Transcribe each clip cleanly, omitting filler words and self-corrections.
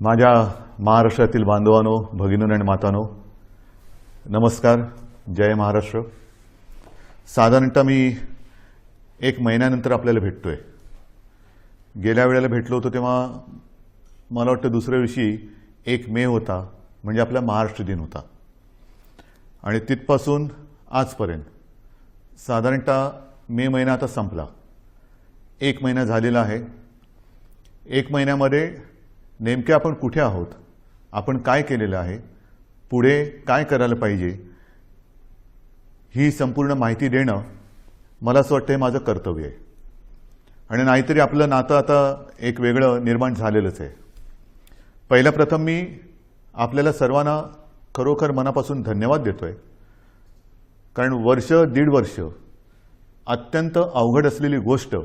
माझ्या महाराष्ट्रातील बांधवांनो, भगिनींनो आणि मातांनो, नमस्कार. जय महाराष्ट्र. साधारणतः मी एक महिन्यानंतर आपल्याला भेटतोय. गेल्या वेळेला भेटलो होतो तेव्हा मला वाटतं दुसऱ्या दिवशी 1 मे होता, म्हणजे आपला महाराष्ट्र दिन होता. आणि तिथपासून आजपर्यंत साधारणतः मे महिना आता संपला. 1 महिना झालेला आहे. 1 महिन्यामध्ये नेमके आपण कुठे आहोत, आपण काय केलेलं आहे, पुढे काय करायला पाहिजे, ही संपूर्ण माहिती देणं मला असं वाटतं हे माझं कर्तव्य आहे. आणि नाहीतरी आपलं नातं आता एक वेगळं निर्माण झालेलंच आहे. पहिल्या प्रथम मी आपल्याला सर्वांना खरोखर मनापासून धन्यवाद देतोय, कारण वर्ष दीड वर्ष अत्यंत अवघड असलेली गोष्ट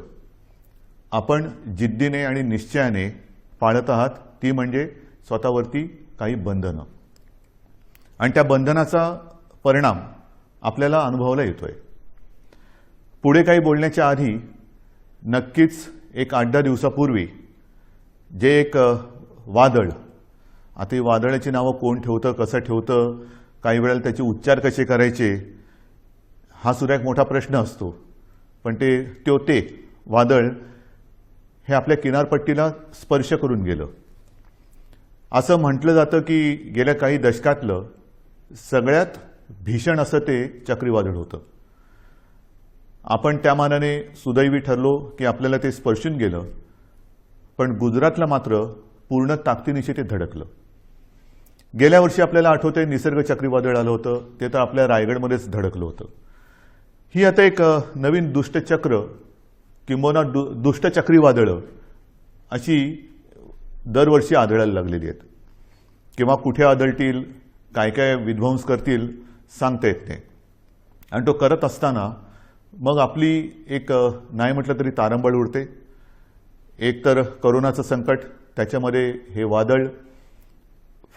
आपण जिद्दीने आणि निश्चयाने पाळत आहात, ती म्हणजे स्वतःवरती काही बंधनं. आणि त्या बंधनाचा परिणाम आपल्याला अनुभवायला येतोय. पुढे काही बोलण्याच्या आधी नक्कीच एक 8-10 दिवसापूर्वी जे एक वादळ, आता ही वादळाची नावं कोण ठेवतं, कसं ठेवतं, काही वेळेला त्याचे उच्चार कसे करायचे, हा सुद्धा एक मोठा प्रश्न असतो. पण ते वादळ हे आपल्या किनारपट्टीला स्पर्श करून गेलं. असं म्हटलं जातं की गेल्या काही दशकातलं सगळ्यात भीषण असं ते चक्रीवादळ होतं. आपण त्या मानाने सुदैवी ठरलो की आपल्याला ते स्पर्शून गेलं. पण गुजरातला मात्र पूर्ण ताकदीनिशी ते धडकलं. गेल्या वर्षी आपल्याला आठवतंय निसर्ग चक्रीवादळ आलं होतं, ते तर आपल्या रायगडमध्येच धडकलं होतं. ही आता एक नवीन दुष्टचक्र किंबहुना दुष्ट चक्रीवादळं अशी दरवर्षी आढळायला लागलेली आहेत. किंवा कुठे आढळतील, काय काय विध्वंस करतील, सांगता येत नाही. आणि तो करत असताना मग आपली एक नाही म्हटलं तरी तारंबळ उडते. एक तर करोनाचं संकट, त्याच्यामध्ये हे वादळ,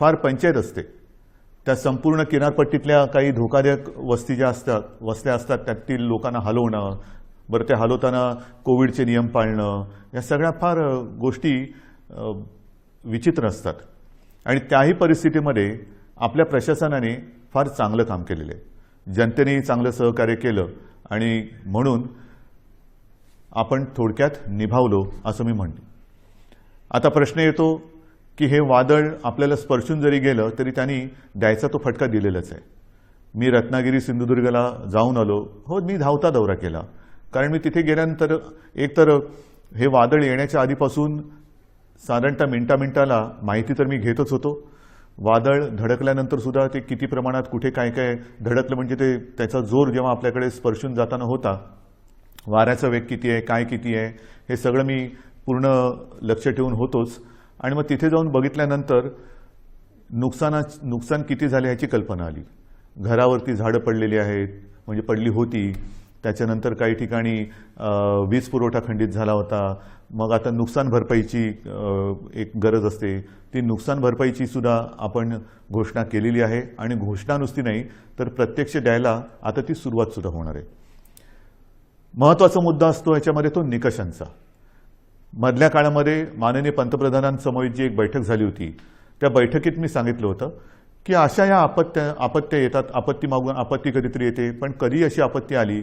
फार पंचायत असते. त्या संपूर्ण किनारपट्टीतल्या काही धोकादायक वस्त्या असतात त्यातील लोकांना हलवणं, बरं ते हलवताना कोविडचे नियम पाळणं, या सगळ्या फार गोष्टी विचित्र असतात. आणि त्याही परिस्थितीमध्ये आपल्या प्रशासनाने फार चांगलं काम केलेलं आहे. जनतेनेही चांगलं सहकार्य केलं आणि म्हणून आपण थोडक्यात निभावलो असं मी म्हणतो. आता प्रश्न येतो की हे वादळ आपल्याला स्पर्शून जरी गेलं तरी त्यांनी द्यायचा तो फटका दिलेलाच आहे. मी रत्नागिरी सिंधुदुर्गला जाऊन आलो. हो, मी धावता दौरा केला, कारण मी तिथे गेल्यानंतर एकतर हे वादळ येण्याच्या आधीपासून साधारणतः मिनिटाला माहिती तर मी घेतच होतो. वादळ धडकल्यानंतर सुद्धा ते किती प्रमाणात कुठे काय काय धडकलं, म्हणजे त्याचा जोर जेव्हा आपल्याकडे स्पर्शून जाताना होता, वाऱ्याचा वेग किती आहे, काय किती आहे, हे सगळं मी पूर्ण लक्ष ठेवून होतोच. आणि मग तिथे जाऊन बघितल्यानंतर नुकसान किती झाले ह्याची कल्पना आली. घरावरती झाडं पडलेली आहेत, म्हणजे पडली होती. त्याच्यानंतर काही ठिकाणी वीज पुरवठा खंडित झाला होता. मग आता नुकसान भरपाईची एक गरज असते. ती नुकसान भरपाईची सुद्धा आपण घोषणा केलेली आहे. आणि घोषणा नुसती नाही तर प्रत्यक्ष द्यायला आता ती सुरुवात सुद्धा होणार आहे. महत्त्वाचा मुद्दा असतो याच्यामध्ये तो निकषांचा. मधल्या काळामध्ये माननीय पंतप्रधानांसमवेत जी एक बैठक झाली होती, त्या बैठकीत मी सांगितलं होतं की अशा या आपत्त्या येतात, आपत्ती मागून आपत्ती कधीतरी येते, पण कधी अशी आपत्ती आली,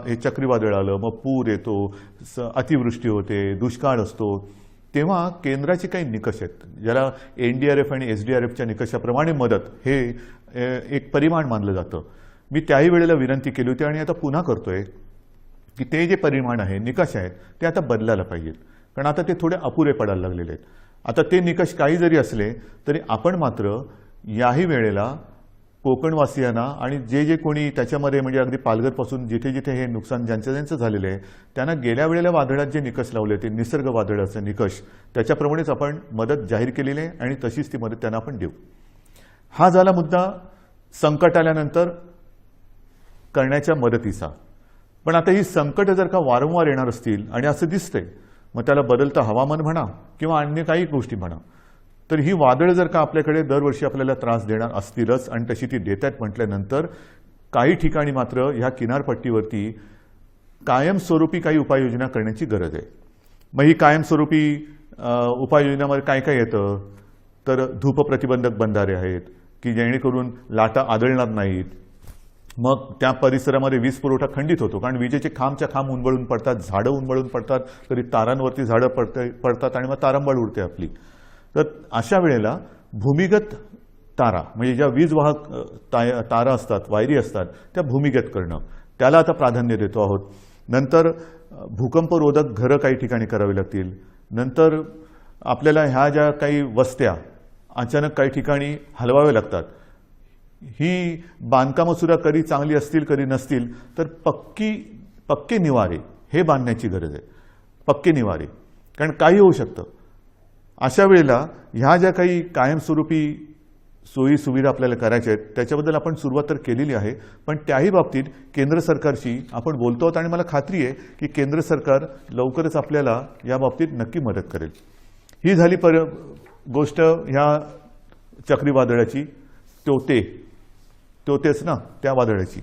हे चक्रीवादळ आलं, मग पूर येतो, अतिवृष्टी होते, दुष्काळ असतो, तेव्हा केंद्राचे काही निकष आहेत, ज्याला NDRF आणि SDRFच्या निकषाप्रमाणे मदत हे एक परिमाण मानलं जातं. मी त्याही वेळेला विनंती केली होती आणि आता पुन्हा करतोय की ते जे परिमाण आहे, निकष आहेत, ते आता बदलायला पाहिजेत. कारण आता ते थोडे अपुरे पडायला लागलेले आहेत. आता ते निकष काही जरी असले तरी आपण मात्र याही वेळेला कोकणवासियांना आणि जे कोणी त्याच्यामध्ये, म्हणजे अगदी पालघरपासून जिथे जिथे हे नुकसान ज्यांचं झालेलं आहे, त्यांना गेल्या वेळेला वादळात जे निकष लावले ते निसर्ग वादळाचे निकष, त्याच्याप्रमाणेच आपण मदत जाहीर केलेली आहे आणि तशीच ती मदत त्यांना आपण देऊ. हा झाला मुद्दा संकट आल्यानंतर करण्याच्या मदतीचा. पण आता ही संकट जर का वारंवार येणार असतील आणि असं दिसतंय, मग त्याला बदलतं हवामान म्हणा किंवा अन्य काही गोष्टी म्हणा, तर ही वादळ जर का आपल्याकडे दरवर्षी आपल्याला त्रास देणार असतीलच आणि तशी ती देत आहेत म्हटल्यानंतर काही ठिकाणी मात्र ह्या किनारपट्टीवरती कायमस्वरूपी काही उपाययोजना करण्याची गरज आहे. मग ही कायमस्वरूपी उपाययोजनामध्ये काय काय येतं, तर धूप प्रतिबंधक बंधारे आहेत की जेणेकरून लाटा आदळणार नाहीत. मग त्या परिसरामध्ये वीज पुरवठा खंडित होतो, कारण विजेचे खांबच्या खांब उन्मळून पडतात, झाडं उन्मळून पडतात, तरी तारांवरती झाडं पडतात आणि मग तारांबळ उडते आपली. तर अशा वेळेला भूमिगत तारा म्हणजे ज्या वीज वाहक तारा असतात, वायरी असतात, त्या भूमिगत करणं, त्याला आता प्राधान्य देतो आहोत. नंतर भूकंपरोधक घरं काही ठिकाणी करावी लागतील. नंतर आपल्याला ह्या ज्या काही वस्त्या अचानक काही ठिकाणी हलवाव्या लागतात, ही बांधकामं सुद्धा कधी चांगली असतील कधी नसतील, तर पक्के निवारे हे बांधण्याची गरज आहे. पक्के निवारे, कारण काही होऊ शकतं. अशा वेळेला ह्या ज्या काही कायमस्वरूपी सोयी सुविधा आपल्याला करायच्या आहेत त्याच्याबद्दल आपण सुरुवात तर केलेली आहे, पण त्याही बाबतीत केंद्र सरकारशी आपण बोलतो आहोत आणि मला खात्री आहे की केंद्र सरकार लवकरच आपल्याला या बाबतीत नक्की मदत करेल. ही झाली गोष्ट ह्या चक्रीवादळाची, तोतेच ना त्या वादळाची.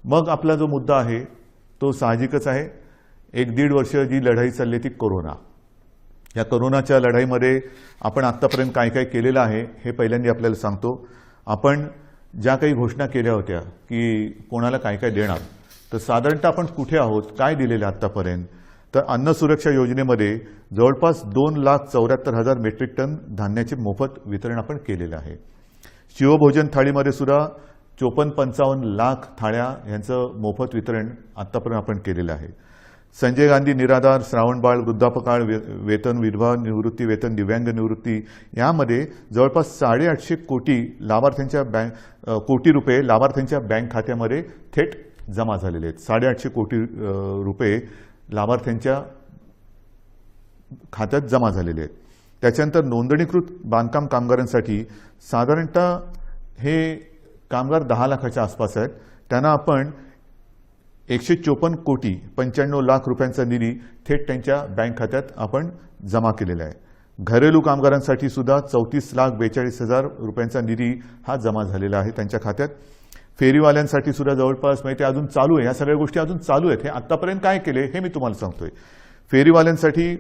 मग आपला जो मुद्दा आहे तो साहजिकच आहे. 1-1.5 वर्ष जी लढाई चालली ती कोरोना. या कोरोनाच्या लढाईमध्ये आपण आत्तापर्यंत काय काय केलेलं आहे हे पहिल्यांदा आपल्याला सांगतो. आपण ज्या काही घोषणा केल्या होत्या की कोणाला काय काय देणार, तर साधारणतः आपण कुठे आहोत, काय दिलेलं आत्तापर्यंत, तर अन्न सुरक्षा योजनेमध्ये जवळपास 2,74,000 मेट्रिक टन धान्याचे मोफत वितरण आपण केलेलं आहे. शिवभोजन थाळीमध्ये सुद्धा 54-55 लाख थाळ्या यांचं मोफत वितरण आत्तापर्यंत आपण केलेलं आहे. संजय गांधी निराधार, श्रावणबाळ, वृद्धापकाळ वेतन, विधवा निवृत्ती वेतन, दिव्यांग निवृत्ती यामध्ये जवळपास 850 कोटी कोटी रुपये लाभार्थ्यांच्या बँक खात्यामध्ये थेट जमा झालेले आहेत. 850 कोटी रुपये लाभार्थ्यांच्या खात्यात जमा झालेले आहेत. त्याच्यानंतर नोंदणीकृत बांधकाम कामगारांसाठी साधारणतः हे कामगार 10 लाखाच्या आसपास आहेत. त्यांना आपण 154 कोटी 95 लाख रुपयांचा निधी थेट त्यांच्या बँक खात्यात आपण जमा केलेला आहे. घरेलू कामगारांसाठी सुद्धा 34,42,000 रुपयांचा निधी हा जमा झालेला आहे त्यांच्या खात्यात. फेरीवाल्यांसाठी सुद्धा जवळपास ते अजून चालू आहे, ह्या सगळ्या गोष्टी अजून चालू आहेत. हे आत्तापर्यंत काय केले हे मी तुम्हाला सांगतोय. फेरीवाल्यांसाठी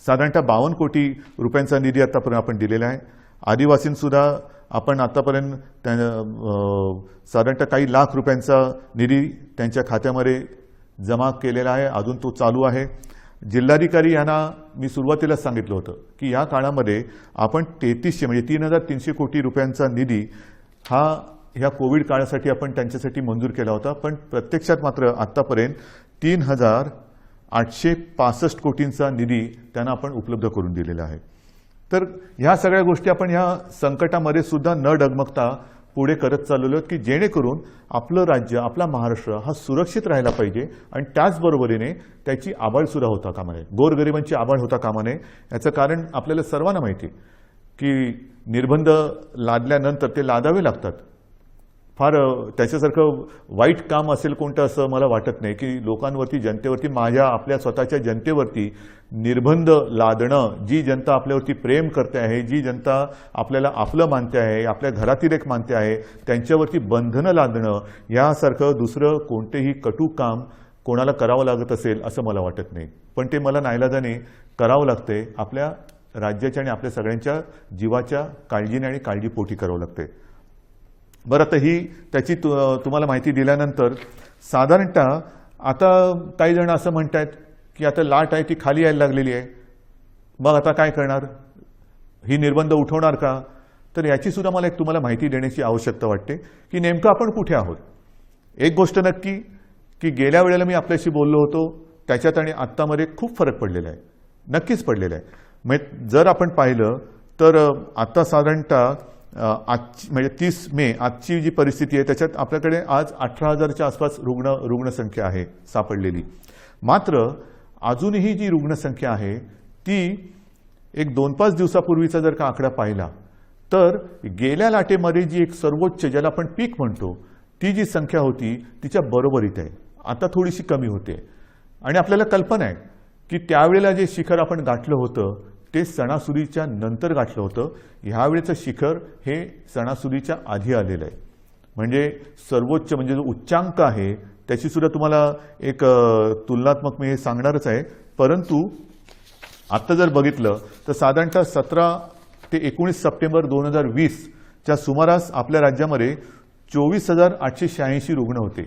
साधारणतः 52 कोटी रुपयांचा निधी आत्तापर्यंत आपण दिलेला आहे. आदिवासींसुद्धा आपण आत्तापर्यंत साधारणतः काही लाख रुपयांचा निधी त्यांच्या खात्यामध्ये जमा केलेला आहे, अजून तो चालू आहे. जिल्हाधिकारी यांना मी सुरुवातीला सांगितलं होतं की या काळामध्ये आपण 3300 म्हणजे 3,300 कोटी रुपयांचा निधी हा ह्या कोविड काळासाठी आपण त्यांच्यासाठी मंजूर केला होता, पण प्रत्यक्षात मात्र आत्तापर्यंत 3,865 कोटींचा निधी त्यांना आपण उपलब्ध करून दिलेला आहे. तर ह्या सगळ्या गोष्टी आपण ह्या संकटामध्ये सुद्धा न डगमगता पुढे करत चाललेलो आहोत की जेणेकरून आपलं राज्य, आपला महाराष्ट्र हा सुरक्षित राहायला पाहिजे आणि त्याचबरोबरीने त्याची आबाळ सुद्धा होता कामा नये, गोरगरिबांची आबाळ होता कामा नये. याचं कारण आपल्याला सर्वांना माहिती आहे की निर्बंध लादल्यानंतर ते लादावे लागतात. फार त्याच्यासारखं वाईट काम असेल कोणतं असं मला वाटत नाही की लोकांवरती, जनतेवरती, आपल्या स्वतःच्या जनतेवरती निर्बंध लादणं. जी जनता आपल्यावरती प्रेम करते आहे, जी जनता आपल्याला आपलं मानते आहे, आपल्या घरातील एक मानते आहे, त्यांच्यावरती बंधनं लादणं यासारखं दुसरं कोणतेही कटू काम कोणाला करावं लागत असेल असं मला वाटत नाही. पण ते मला नाईलाजाने करावं लागते. आपल्या राज्याच्या आणि आपल्या सगळ्यांच्या जीवाच्या काळजीने आणि काळजीपोटी करावं लागते. बरं, आता ही त्याची तुम्हाला माहिती दिल्यानंतर साधारणतः आता काही जण असं म्हणतात की आता लाट आहे ती खाली यायला लागलेली आहे, मग आता काय करणार, ही निर्बंध उठवणार का? तर याची सुद्धा मला एक तुम्हाला माहिती देण्याची आवश्यकता वाटते की नेमकं आपण कुठे आहोत. एक गोष्ट नक्की की गेल्या वेळेला मी आपल्याशी बोललो होतो त्याच्यात आणि आत्तामध्ये खूप फरक पडलेला आहे, नक्कीच पडलेला आहे. म्हणजे जर आपण पाहिलं तर आता साधारणतः आजची म्हणजे 30 मे आजची जी परिस्थिती आहे त्याच्यात आपल्याकडे आज 18,000च्या आसपास रुग्णसंख्या आहे सापडलेली. मात्र अजूनही जी रुग्णसंख्या आहे ती एक 2-5 दिवसापूर्वीचा जर का आकडा पाहिला तर गेल्या लाटेमध्ये जी एक सर्वोच्च, ज्याला आपण पीक म्हणतो, ती जी संख्या होती तिच्या बरोबरीत आहे. आता थोडीशी कमी होते आणि आपल्याला कल्पना आहे की त्यावेळेला जे शिखर आपण गाठलं होतं ते सणासुदीच्या नंतर गाठलं होतं. ह्यावेळेचं शिखर हे सणासुदीच्या आधी आलेलं आहे. म्हणजे सर्वोच्च म्हणजे जो उच्चांक आहे त्याची सुद्धा तुम्हाला एक तुलनात्मक मी हे सांगणारच आहे. परंतु आत्ता जर बघितलं तर साधारणतः 17 ते 19 सप्टेंबर 2020च्या सुमारास आपल्या राज्यामध्ये 24,886 रुग्ण होते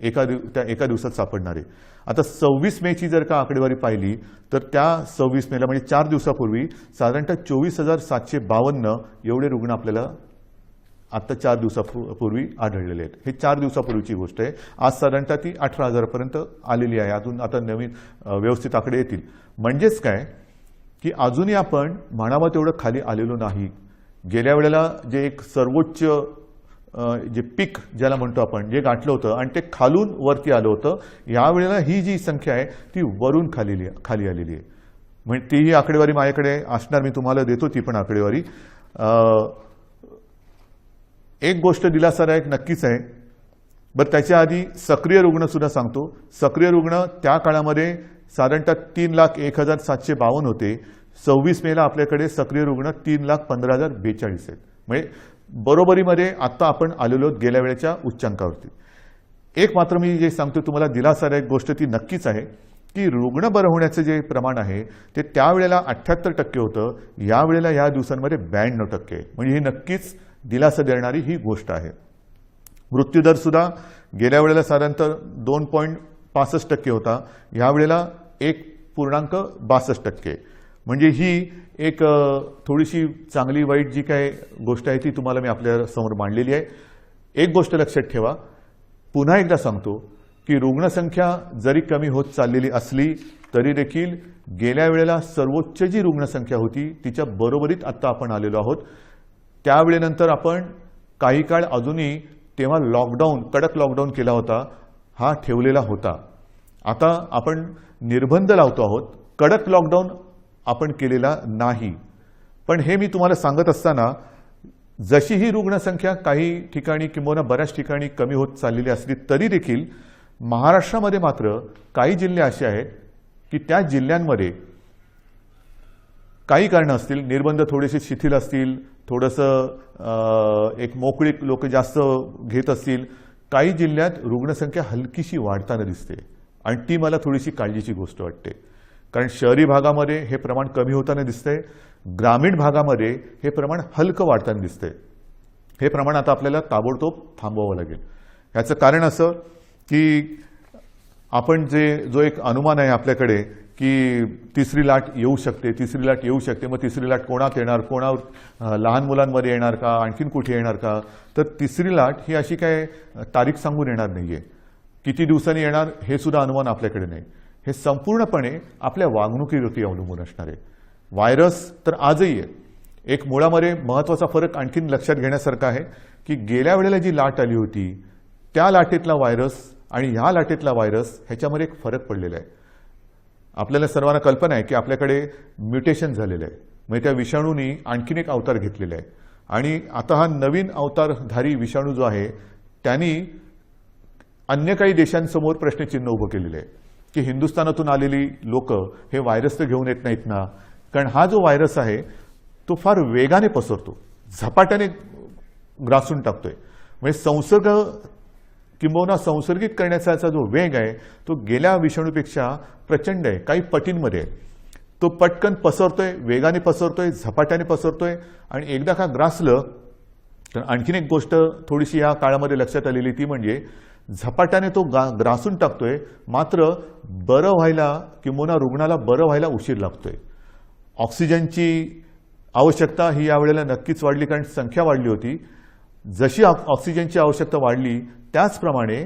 एका दिवसात सापडणारे. आता 26 मेची जर का आकडेवारी पाहिली तर त्या 26 मेला म्हणजे 4 दिवसापूर्वी साधारणतः 24,752 एवढे रुग्ण आपल्याला आता 4 दिवसापूर्वी आढळलेले आहेत. हे 4 दिवसापूर्वीची गोष्ट आहे. आज साधारणतः ती 18,000 पर्यंत आलेली आहे. अजून आता नवीन व्यवस्थित आकडे येतील. म्हणजेच काय की अजूनही आपण म्हणावं तेवढं खाली आलेलो नाही. गेल्या वेळेला जे एक सर्वोच्च जे पीक ज्याला म्हणतो आपण जे गाठलं होतं आणि ते खालून वरती आलं होतं, यावेळेला ही जी संख्या आहे ती वरून खाली आलेली आहे. म्हणजे तीही आकडेवारी माझ्याकडे असणार, मी तुम्हाला देतो ती पण आकडेवारी. एक गोष्ट दिलासादायक नक्कीच आहे. बरं, त्याच्या आधी सक्रिय रुग्ण सुद्धा सांगतो. सक्रिय रुग्ण त्या काळामध्ये साधारणतः 3,01,752 होते. 26 मेला आपल्याकडे सक्रिय रुग्ण 3,15,042 आहेत. म्हणजे बरोबरीमध्ये आता आपण आलेलो गेल्या वेळेच्या उच्चांकावरती. एक मात्र मी जे सांगतो तुम्हाला दिलासादायक गोष्ट ती नक्कीच आहे की रुग्ण बरं होण्याचं जे प्रमाण आहे ते त्यावेळेला 78% होतं, यावेळेला या दिवसांमध्ये 92% आहे. म्हणजे ही नक्कीच दिलासा देणारी ही गोष्ट आहे. मृत्यूदर सुद्धा गेल्या वेळेला साधारणतः 2.65% होता, यावेळेला 1.62%. म्हणजे ही एक थोडीशी चांगली वाईट जी काय गोष्ट आहे ती तुम्हाला मी आपल्या समोर मांडलेली आहे. एक गोष्ट लक्षात ठेवा, पुन्हा एकदा सांगतो की रुग्णसंख्या जरी कमी होत चाललेली असली तरी देखील गेल्या वेळेला सर्वोच्च जी रुग्णसंख्या होती तिच्या बरोबरीत आता आपण आलेलो आहोत. त्यावेळेनंतर आपण काही काळ अजूनही तेव्हा कडक लॉकडाऊन केला होता, हा ठेवलेला होता. आता आपण निर्बंध लावतो आहोत, कडक लॉकडाऊन आपण केलेला नाही. पण हे मी तुम्हाला सांगत असताना जशी ही रुग्णसंख्या काही ठिकाणी किंवा बऱ्याच ठिकाणी कमी होत चाललेली असली तरी देखील महाराष्ट्रामध्ये मात्र काही जिल्हे असे आहेत की त्या जिल्ह्यांमध्ये काही कारणं असतील, निर्बंध थोडेसे शिथिल असतील, थोडंसं एक मोकळीक लोक जास्त घेत असतील, काही जिल्ह्यात रुग्णसंख्या हलकीशी वाढताना दिसते आणि ती मला थोडीशी काळजीची गोष्ट वाटते. कारण शहरी भागामध्ये हे प्रमाण कमी होताना दिसतंय, ग्रामीण भागामध्ये हे प्रमाण हलकं वाढताना दिसतंय. हे प्रमाण आता आपल्याला ताबडतोब थांबवावं लागेल. याचं कारण असं की आपण जो एक अनुमान आहे आपल्याकडे की तिसरी लाट येऊ शकते, मग तिसरी लाट कोणात येणार, कोणावर, लहान मुलांमध्ये येणार का, आणखीन कुठे येणार का, तर तिसरी लाट ही अशी काय तारीख सांगून येणार नाहीये. किती दिवसांनी येणार हे सुद्धा अनुमान आपल्याकडे नाही. हे संपूर्णपणे आपल्या वागणुकीवरती अवलंबून असणार आहे. व्हायरस तर आजही आहे. एक मुळामध्ये महत्त्वाचा फरक आणखीन लक्षात घेण्यासारखा आहे की गेल्या वेळेला जी लाट आली होती त्या लाटेतला व्हायरस आणि ह्या लाटेतला व्हायरस ह्याच्यामध्ये एक फरक पडलेला आहे. आपल्याला सर्वांना कल्पना आहे की आपल्याकडे म्युटेशन झालेलं आहे, म्हणजे त्या विषाणूंनी आणखीन एक अवतार घेतलेला आहे. आणि आता हा नवीन अवतारधारी विषाणू जो आहे त्यांनी अन्य काही देशांसमोर प्रश्नचिन्ह उभं केलेलं आहे की हिंदुस्थानातून आलेली लोक हे व्हायरस तर घेऊन येत नाहीत ना. कारण हा जो व्हायरस आहे तो फार वेगाने पसरतो, झपाट्याने ग्रासून टाकतोय. म्हणजे संसर्ग किंबहुना संसर्गित करण्याचा जो वेग आहे तो गेल्या विषाणूपेक्षा प्रचंड आहे, काही पटींमध्ये आहे. तो पटकन पसरतोय, वेगाने पसरतोय, झपाट्याने पसरतोय. आणि एकदा का ग्रासलं तर आणखीन एक गोष्ट थोडीशी या काळामध्ये लक्षात आलेली ती म्हणजे झपाट्याने तो ग्रासून टाकतोय, मात्र बरं व्हायला किंवा रुग्णाला बरं व्हायला उशीर लागतोय. ऑक्सिजनची आवश्यकता ही यावेळेला नक्कीच वाढली, कारण संख्या वाढली होती. जशी ऑक्सिजनची आवश्यकता वाढली त्याचप्रमाणे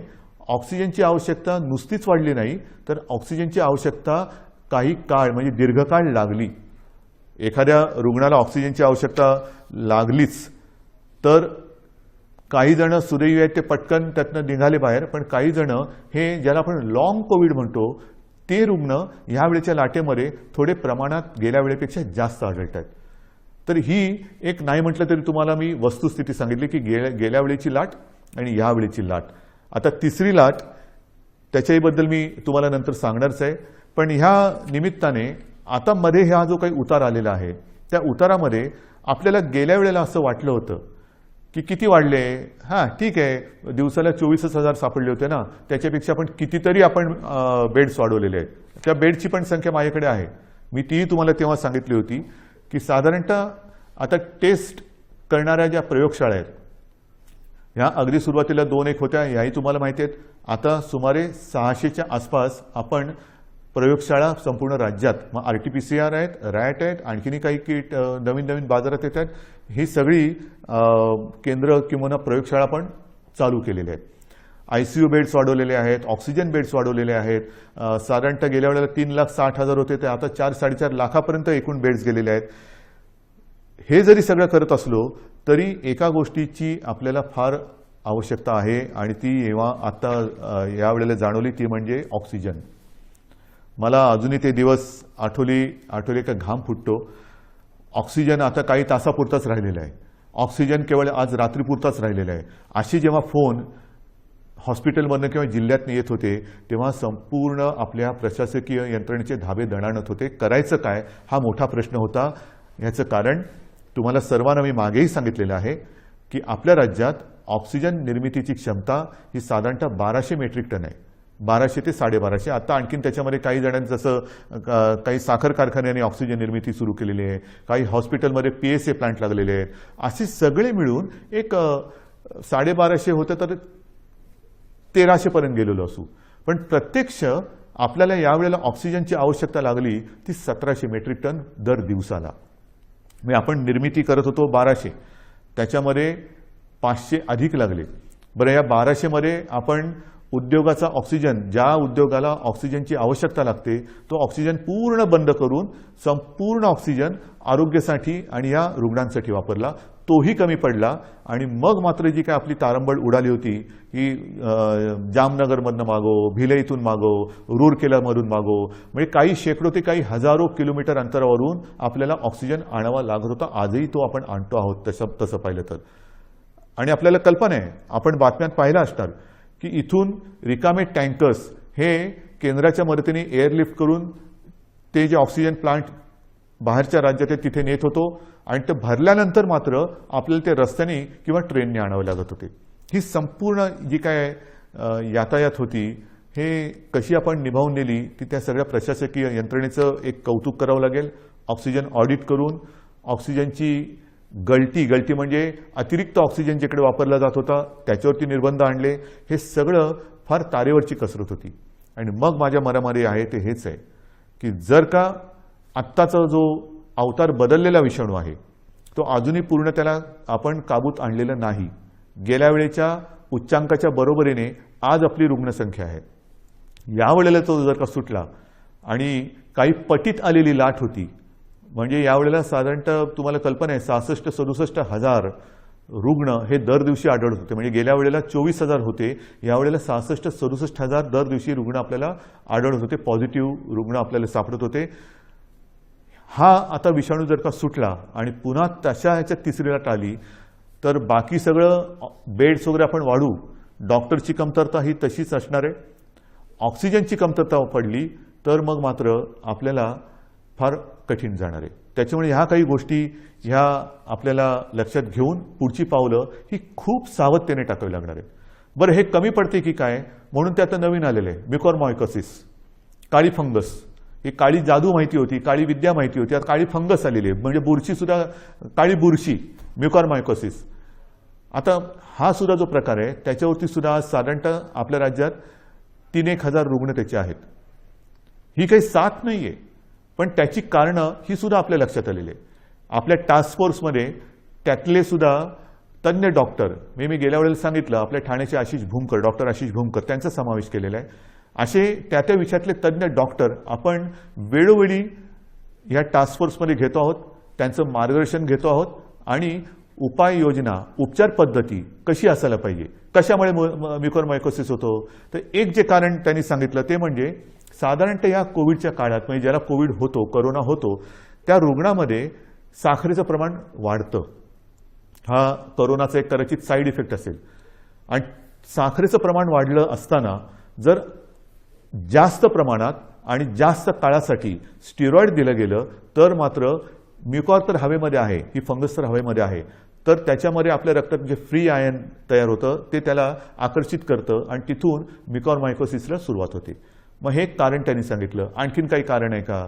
ऑक्सिजनची आवश्यकता नुसतीच वाढली नाही तर ऑक्सिजनची आवश्यकता काही काळ म्हणजे दीर्घकाळ लागली. एखाद्या रुग्णाला ऑक्सिजनची आवश्यकता लागलीच तर काही जण सुदैवी आहेत ते पटकन त्यातनं निघाले बाहेर, पण काही जण हे ज्याला आपण लॉंग कोविड म्हणतो ते रुग्ण ह्यावेळेच्या लाटेमध्ये थोडे प्रमाणात गेल्या वेळेपेक्षा जास्त आढळतात. तर ही एक नाही म्हटलं तरी तुम्हाला मी वस्तुस्थिती सांगितली की गेल्या वेळेची लाट आणि ह्या वेळेची लाट. आता तिसरी लाट त्याच्याबद्दल मी तुम्हाला नंतर सांगणारच आहे. पण ह्या निमित्ताने आता मध्ये हा जो काही उतार आलेला आहे त्या उतारामध्ये आपल्याला गेल्या वेळेला असं वाटलं होतं की किती वाढले, हां ठीक आहे दिवसाला 24,000 सापडले होते ना, त्याच्यापेक्षा पण कितीतरी आपण बेड्स वाढवलेले आहेत. त्या बेडची पण संख्या माझ्याकडे आहे, मी तीही तुम्हाला तेव्हा सांगितली होती की साधारणतः आता टेस्ट करणाऱ्या ज्या प्रयोगशाळा आहेत ह्या अगदी सुरुवातीला 2-1 होत्या, याही तुम्हाला माहिती आहेत. आता सुमारे 600च्या आसपास आपण प्रयोगशाळा संपूर्ण राज्यात, मग RT-PCR आहेत, रॅट आहेत, आणखीनही काही किट नवीन नवीन बाजारात येत आहेत. ही सगळी केंद्र किंवा प्रयोगशाळा पण चालू केलेल्या आहेत. ICU बेड्स वाढवलेले आहेत, ऑक्सिजन बेड्स वाढवलेले आहेत. साधारणतः गेल्या वेळेला 3,60,000 होते ते आता 4-4.5 लाखापर्यंत एकूण बेड्स गेलेले आहेत. हे जरी सगळं करत असलो तरी एका गोष्टीची आपल्याला फार आवश्यकता आहे आणि ती जेव्हा आता यावेळेला जाणवली ती म्हणजे ऑक्सिजन. मला अजूनही ते दिवस आठवले का घाम फुटतो. ऑक्सिजन आता काही तासापुरताच राहिलेला आहे. ऑक्सिजन केवळ आज रात्रीपुरताच राहिलेला आहे. अशी जेव्हा फोन हॉस्पिटलमधनं किंवा जिल्ह्यातनं येत होते तेव्हा संपूर्ण आपल्या प्रशासकीय यंत्रणेचे धाबे दणाणत होते. करायचं काय हा मोठा प्रश्न होता. याचं कारण तुम्हाला सर्वांना मी मागेही सांगितलेलं आहे की आपल्या राज्यात ऑक्सिजन निर्मितीची क्षमता ही साधारणतः 1200 मेट्रिक टन आहे. 1200 ते 1250. आता आणखीन त्याच्यामध्ये काही जणांनी जसं काही साखर कारखान्यांनी ऑक्सिजन निर्मिती सुरू केलेली आहे, काही हॉस्पिटलमध्ये PSA प्लांट लागलेले आहेत. असे सगळे मिळून एक 1250 होतं तर 1300 पर्यंत गेलेलो असू. पण प्रत्यक्ष आपल्याला यावेळेला ऑक्सिजनची आवश्यकता लागली ती 1700 मेट्रिक टन दर दिवसाला. मी आपण निर्मिती करत होतो 1200, त्याच्यामध्ये 500 अधिक लागले. बरं, या 1200 मध्ये आपण उद्योगाचा ऑक्सिजन, ज्या उद्योगाला ऑक्सिजनची आवश्यकता लागते तो ऑक्सिजन पूर्ण बंद करून संपूर्ण ऑक्सिजन आरोग्यासाठी आणि या रुग्णांसाठी वापरला. तोही कमी पडला आणि मग मात्र जी काय आपली तारंबळ उडाली होती की जामनगरमधनं मागो, भिलईतून मागो, रूरकेलामधून मागो, म्हणजे काही शेकडो ते काही हजारो किलोमीटर अंतरावरून आपल्याला ऑक्सिजन आणावा लागत होता. आजही तो आपण आणतो आहोत तसं पाहिलं तर. आणि आपल्याला कल्पना आहे, आपण बातम्यात पाहिलं असणार की इथून रिकामे टँकर्स हे केंद्राच्या मदतीने एअरलिफ्ट करून ते जे ऑक्सिजन प्लांट बाहेरच्या राज्यात आहे तिथे नेत होतो आणि ते भरल्यानंतर मात्र आपल्याला ते रस्त्याने किंवा ट्रेनने आणावे लागत होते. ही संपूर्ण जी काय यातायात होती हे कशी आपण निभावून नेली ती त्या सगळ्या प्रशासकीय यंत्रणेचं एक कौतुक करावं लागेल. ऑक्सिजन ऑडिट करून ऑक्सिजनची गळती म्हणजे अतिरिक्त ऑक्सिजन जिकडे वापरला जात होता त्याच्यावरती निर्बंध आणले. हे सगळं फार तारेवरची कसरत होती. आणि मग माझ्या मनामध्ये आहे ते हेच आहे की जर का आत्ताचा जो अवतार बदललेला विषाणू आहे तो अजूनही पूर्ण त्याला आपण काबूत आणलेला नाही. गेल्या वेळेच्या उच्चांकाच्या बरोबरीने आज आपली रुग्णसंख्या आहे. यावेळेला तो जर का सुटला आणि काही पटीत आलेली लाट होती, म्हणजे यावेळेला साधारणतः तुम्हाला कल्पना आहे 66-67 हजार रुग्ण हे दर दिवशी आढळत होते. म्हणजे गेल्या वेळेला 24,000 होते, यावेळेला 66-67 हजार दर दिवशी रुग्ण आपल्याला आढळत होते. पॉझिटिव्ह रुग्ण आपल्याला सापडत होते. हा आता विषाणू जर का सुटला आणि पुन्हा तशा ह्याच्यात तिसरी लाट आली तर बाकी सगळं बेड्स वगैरे आपण वाढू, डॉक्टरची कमतरता ही तशीच असणार आहे. ऑक्सिजनची कमतरता पडली तर मग मात्र आपल्याला फार कठीण जाणार आहे. त्याच्यामुळे ह्या काही गोष्टी ह्या आपल्याला लक्षात घेऊन पुढची पावलं ही खूप सावधतेने टाकावी लागणार आहे. बरं, हे कमी पडते की काय म्हणून ते आता नवीन आलेलं आहे म्युकॉरमायकोसिस, काळी फंगस. ही काळी जादू माहिती होती, काळी विद्या माहिती होती, आता काळी फंगस आलेली आहे. म्हणजे बुरशी सुद्धा, काळी बुरशी, म्युकॉरमायकोसिस. आता हा सुद्धा जो प्रकार आहे त्याच्यावरती सुद्धा आज साधारणतः आपल्या राज्यात 3-1 हजार रुग्ण त्याचे आहेत. ही काही साथ नाहीये, पण त्याची कारणं ही सुद्धा आपल्या लक्षात आलेली आहे. आपल्या टास्क फोर्समध्ये त्यातले सुद्धा तज्ज्ञ डॉक्टर, मी गेल्या वेळेला सांगितलं आपल्या ठाण्याचे आशिष भूमकर, डॉक्टर आशिष भूमकर, त्यांचा समावेश केलेला आहे. असे त्या त्या विषयातले तज्ज्ञ डॉक्टर आपण वेळोवेळी या टास्क फोर्समध्ये घेतो आहोत, त्यांचं मार्गदर्शन घेतो आहोत आणि उपाययोजना, उपचार पद्धती कशी असायला पाहिजे, कशामुळे म्युकॉरमायकोसिस होतो. तर एक जे कारण त्यांनी सांगितलं ते म्हणजे साधारणतः या कोविडच्या काळात, म्हणजे ज्याला कोविड होतो, कोरोना होतो, त्या रुग्णामध्ये साखरेचं प्रमाण वाढतं. हा कोरोनाचा एक कदाचित साईड इफेक्ट असेल. आणि साखरेचं प्रमाण वाढलं असताना जर जास्त प्रमाणात आणि जास्त काळासाठी स्टिरॉइड दिलं गेलं तर मात्र म्युकॉर तर हवेमध्ये आहे, ही फंगस तर हवेमध्ये आहे, तर त्याच्यामध्ये आपल्या रक्तात जे फ्री आयन तयार होतं ते त्याला आकर्षित करतं आणि तिथून म्युकॉरमायकोसिसला सुरुवात होते. मग हे कारण त्यांनी सांगितलं. आणखीन काही कारण आहे का?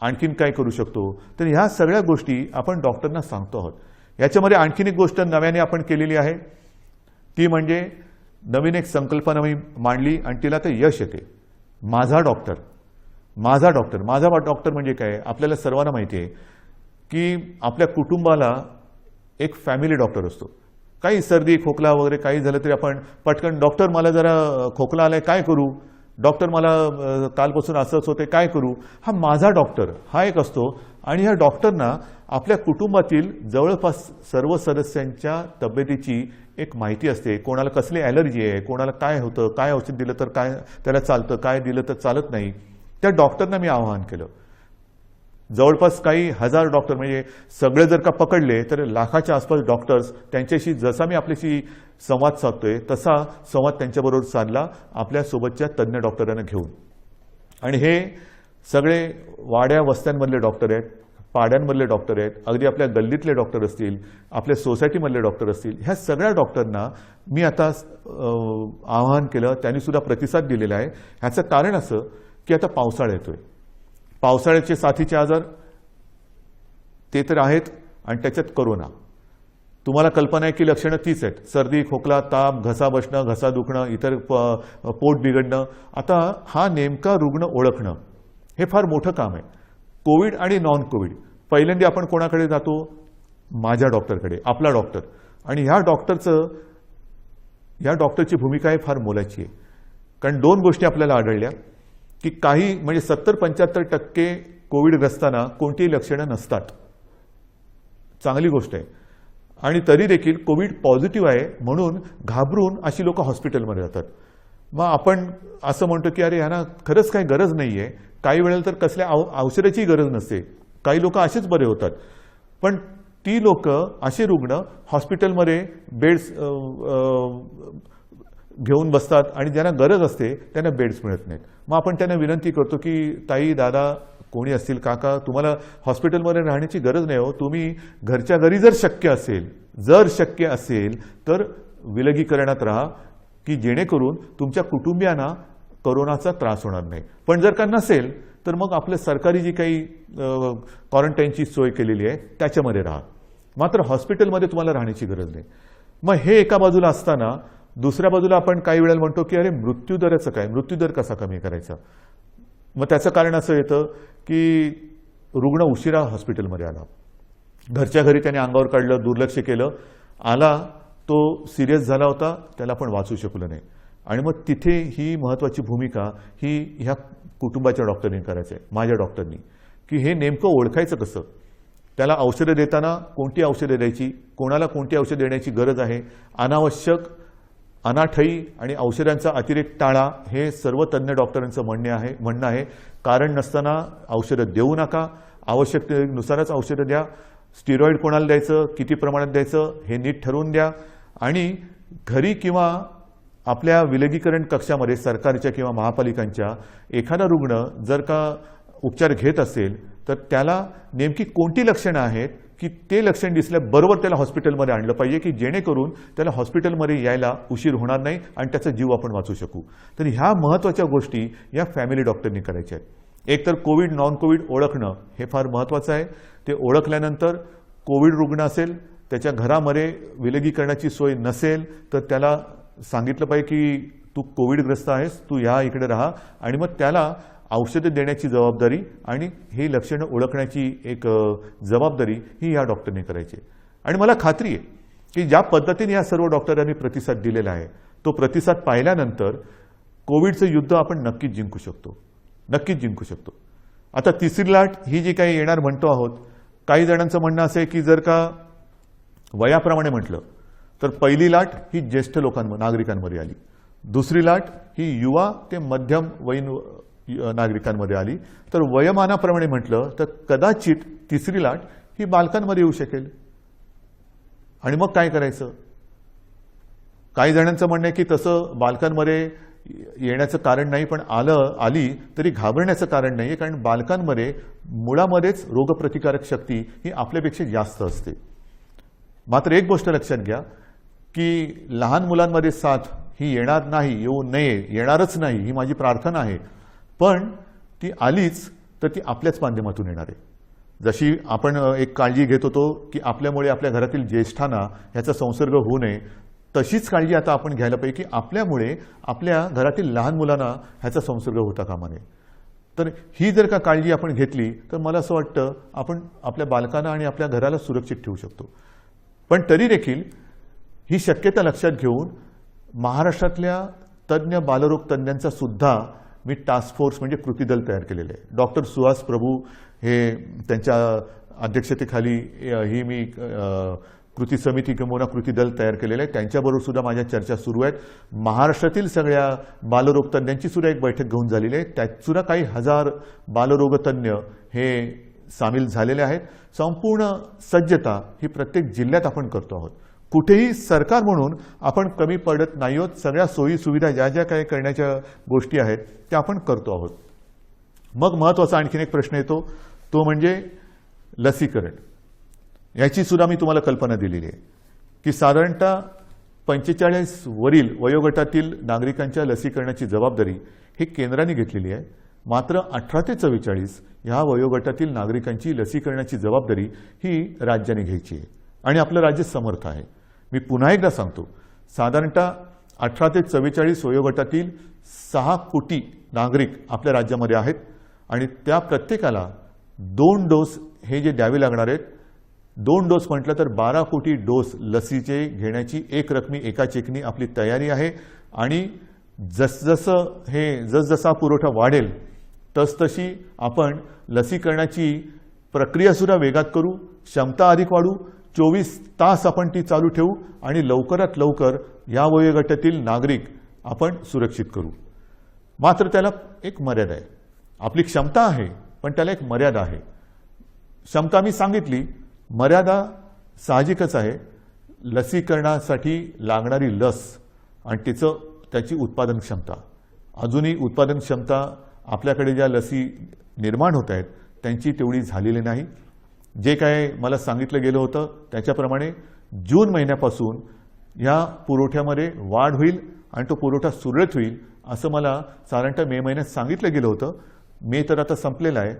आणखीन काय करू शकतो. तर ह्या सगळ्या गोष्टी आपण डॉक्टरना सांगतो आहोत. याच्यामध्ये आणखीन एक गोष्ट नव्याने आपण केलेली आहे, ती म्हणजे नवीन एक संकल्पना मी मांडली आणि तिला ते यश येते. माझा डॉक्टर. माझा डॉक्टर. माझा डॉक्टर म्हणजे काय, आपल्याला सर्वांना माहिती आहे की आपल्या कुटुंबाला एक फॅमिली डॉक्टर असतो. काही सर्दी खोकला वगैरे काही झालं तरी आपण पटकन, डॉक्टर मला जरा खोकला आलाय काय करू, डॉक्टर मला कालपासून असंच होते काय करू. हा माझा डॉक्टर हा एक असतो. आणि ह्या डॉक्टरना आपल्या कुटुंबातील जवळपास सर्व सदस्यांच्या तब्येतीची एक माहिती असते. कोणाला कसली ॲलर्जी आहे, कोणाला काय होतं, काय औषध दिलं तर काय त्याला चालतं, काय दिलं तर चालत नाही. त्या डॉक्टरना मी आवाहन केलं. जवळपास काही हजार डॉक्टर, म्हणजे सगळे जर का पकडले तर लाखाच्या आसपास डॉक्टर्स, त्यांच्याशी जसा मी आपल्याशी संवाद साधतोय तसा संवाद त्यांच्याबरोबर साधला आपल्यासोबतच्या तज्ज्ञ डॉक्टरांना घेऊन. आणि हे सगळे वाड्या वस्त्यांमधले डॉक्टर आहेत, पाड्यांमधले डॉक्टर आहेत, अगदी आपल्या गल्लीतले डॉक्टर असतील, आपल्या सोसायटीमधले डॉक्टर असतील. ह्या सगळ्या डॉक्टरना मी आता आवाहन केलं. त्यांनी सुद्धा प्रतिसाद दिलेला आहे. ह्याचं कारण असं की आता पावसाळा येतोय. पावसाळ्याचे साथीचे आजार ते तर आहेत आणि त्याच्यात कोरोना. तुम्हाला कल्पना आहे की लक्षणं तीच आहेत. सर्दी खोकला ताप, घसा बसणं, घसा दुखणं, इतर पोट बिघडणं. आता हा नेमका रुग्ण ओळखणं हे फार मोठं काम आहे. कोविड आणि नॉन कोविड. पहिल्यांदा आपण कोणाकडे जातो, माझ्या डॉक्टरकडे, आपला डॉक्टर. आणि ह्या डॉक्टरची भूमिका आहे फार मोलाची आहे. कारण दोन गोष्टी आपल्याला आढळल्या की काही म्हणजे 70-75% कोविडग्रस्तांना कोणतीही लक्षणं नसतात. चांगली गोष्ट आहे. आणि तरी देखील कोविड पॉझिटिव्ह आहे म्हणून घाबरून अशी लोक हॉस्पिटलमध्ये जातात. मग आपण असं म्हणतो की अरे यांना खरंच काही गरज नाही आहे. काही वेळेला तर कसल्या औषधाची गरज नसते. काही लोक असेच बरे होतात. पण ती लोक, असे रुग्ण हॉस्पिटलमध्ये बेड्स घेऊन बसतात आणि ज्यांना गरज असते त्यांना बेड्स मिळत नाहीत. मग आपण त्यांना विनंती करतो की ताई, दादा, कोणी असतील, काका, तुम्हाला हॉस्पिटलमध्ये राहण्याची गरज नाही हो. तुम्ही घरच्या घरी जर शक्य असेल तर विलगीकरणात राहा की जेणेकरून तुमच्या कुटुंबियांना कोरोनाचा त्रास होणार नाही. पण जर का नसेल तर मग आपलं सरकारी जी काही क्वारंटाईनची सोय केलेली आहे त्याच्यामध्ये राहा. मात्र हॉस्पिटलमध्ये तुम्हाला राहण्याची गरज नाही. मग हे एका बाजूला असताना दुसऱ्या बाजूला आपण काही वेळेला म्हणतो की अरे मृत्यूदराचं काय, मृत्यूदर कसा कमी करायचा. मग त्याचं कारण असं येतं की रुग्ण उशिरा हॉस्पिटलमध्ये आला, घरच्या घरी त्याने अंगावर काढलं, दुर्लक्ष केलं, आला तो सिरियस झाला होता, त्याला पण वाचू शकलो नाही. आणि मग तिथे ही महत्त्वाची भूमिका ही ह्या कुटुंबाच्या डॉक्टरनी करायचं आहे, माझ्या डॉक्टरनी, की हे नेमकं ओळखायचं कसं. त्याला औषधं देताना कोणती औषधं द्यायची, कोणाला कोणती औषधं देण्याची गरज आहे, अनावश्यक अनाठई आणि औषधांचा अतिरेक टाळा, हे सर्व तज्ज्ञ डॉक्टरांचं म्हणणं आहे. कारण नसताना औषधं देऊ नका, आवश्यकतेनुसारच औषधं द्या. स्टिरॉइड कोणाला द्यायचं, किती प्रमाणात द्यायचं हे नीट ठरवून द्या. आणि घरी किंवा आपल्या विलगीकरण कक्षामध्ये सरकारच्या किंवा महापालिकांच्या एखादा रुग्ण जर का उपचार घेत असेल तर त्याला नेमकी कोणती लक्षणं आहेत की ते लक्षण दिसल्याबरोबर त्याला हॉस्पिटलमध्ये आणलं पाहिजे की जेणेकरून त्याला हॉस्पिटलमध्ये यायला उशीर होणार नाही आणि त्याचा जीव आपण वाचू शकू. तर ह्या महत्त्वाच्या गोष्टी या फॅमिली डॉक्टरनी करायच्या आहेत. एकतर कोविड नॉन कोविड ओळखणं हे फार महत्त्वाचं आहे. ते ओळखल्यानंतर कोविड रुग्ण असेल, त्याच्या घरामध्ये विलगीकरणाची सोय नसेल तर त्याला सांगितलं पाहिजे की तू कोविडग्रस्त आहेस, तू या इकडे राहा. आणि मग त्याला औषधं देण्याची जबाबदारी आणि ही लक्षणं ओळखण्याची एक जबाबदारी ही या डॉक्टरने करायची. आणि मला खात्री आहे की ज्या पद्धतीने या सर्व डॉक्टरांनी प्रतिसाद दिलेला आहे तो प्रतिसाद पाहिल्यानंतर कोविडचं युद्ध आपण नक्कीच जिंकू शकतो, नक्कीच जिंकू शकतो. आता तिसरी लाट ही जी काही येणार म्हणतो आहोत, काही जणांचं म्हणणं असं आहे की जर का वयाप्रमाणे म्हटलं तर पहिली लाट ही ज्येष्ठ नागरिकांमध्ये आली, दुसरी लाट ही युवा ते मध्यम वयीन नागरिकांमध्ये आली, तर वयोमानाप्रमाणे म्हटलं तर कदाचित तिसरी लाट ही बालकांमध्ये येऊ शकेल. आणि मग काय करायचं. काही जणांचं म्हणणं आहे की तसं बालकांमध्ये येण्याचं कारण नाही, पण आली तरी घाबरण्याचं कारण नाही, कारण बालकांमध्ये मुळामध्येच रोगप्रतिकारक शक्ती ही आपल्यापेक्षा जास्त असते. मात्र एक गोष्ट लक्षात घ्या की लहान मुलांमध्ये साथ ही येणार नाही, येऊ नये, येणारच नाही ही माझी प्रार्थना आहे. पण ती आलीच तर ती आपल्याच माध्यमातून येणार आहे. जशी आपण एक काळजी घेत होतो की आपल्यामुळे आपल्या घरातील ज्येष्ठांना ह्याचा संसर्ग होऊ नये, तशीच काळजी आता आपण घ्यायला पाहिजे की आपल्यामुळे आपल्या घरातील लहान मुलांना ह्याचा संसर्ग होता कामा नये. तर ही जर का काळजी आपण घेतली तर मला असं वाटतं आपण आपल्या बालकांना आणि आपल्या घराला सुरक्षित ठेवू शकतो. पण तरी देखील ही शक्यता लक्षात घेऊन महाराष्ट्रातल्या तज्ज्ञ बालरोग तज्ज्ञांचा सुद्धा मी टास्क फोर्स म्हणजे कृती दल तयार केलेले आहे. डॉक्टर सुहास प्रभू हे त्यांच्या अध्यक्षतेखाली ही मी कृती समिती किंवा कृती दल तयार केलेलं आहे. त्यांच्याबरोबर सुद्धा माझ्या चर्चा सुरू आहेत. महाराष्ट्रातील सगळ्या बालरोग तज्ज्ञांची सुद्धा एक बैठक घेऊन झालेली आहे. त्यात सुद्धा काही हजार बालरोग तज्ज्ञ हे सामील झालेले आहेत. संपूर्ण सज्जता ही प्रत्येक जिल्ह्यात आपण करतो आहोत. कुठेही सरकार म्हणून आपण कमी पडत नाही आहोत. सगळ्या सोयी सुविधा ज्या ज्या काही करण्याच्या गोष्टी आहेत त्या आपण करतो आहोत. मग महत्त्वाचा आणखीन एक प्रश्न येतो, तो म्हणजे लसीकरण. याची सुद्धा मी तुम्हाला कल्पना दिलेली आहे की साधारणतः 45 वरील वयोगटातील नागरिकांच्या लसीकरणाची जबाबदारी ही केंद्राने घेतलेली आहे. मात्र 18 ते 44 ह्या वयोगटातील नागरिकांची लसीकरणाची जबाबदारी ही राज्याने घ्यायची आहे आणि आपलं राज्य समर्थ आहे. मी पुन्हा एकदा सांगतो, साधारणतः 18 ते 44 वयोगटातील 6 कोटी नागरिक आपल्या राज्यामध्ये आहेत आणि त्या प्रत्येकाला 2 डोस हे जे द्यावे लागणार आहेत, 2 डोस म्हटलं तर 12 कोटी डोस लसीचे घेण्याची एक रकमी एका चेकनी आपली तयारी आहे. आणि जसजसा पुरवठा वाढेल तसतशी आपण लसीकरणाची प्रक्रिया सुद्धा वेगात करू, क्षमता अधिक वाढू, 24 तास आपण ती चालू ठेवू आणि लवकरात लवकर या वयोगटातील नागरिक आपण सुरक्षित करू. मात्र त्याला एक मर्यादा आहे. आपली क्षमता आहे पण त्याला एक मर्यादा आहे. क्षमता मी सांगितली, मर्यादा साहजिकच आहे. लसीकरणासाठी लागणारी लस आणि त्याची उत्पादन क्षमता, अजूनही उत्पादन क्षमता आपल्याकडे ज्या लसी निर्माण होत आहेत त्यांची तेवढी झालेली नाही. जे काय मला सांगितलं गेलं होतं त्याच्याप्रमाणे जून महिन्यापासून या पुरवठ्यामध्ये वाढ होईल आणि तो पुरवठा सुरळीत होईल असं मला साधारणतः मे महिन्यात सांगितलं गेलं होतं. मे तर आता संपलेला आहे.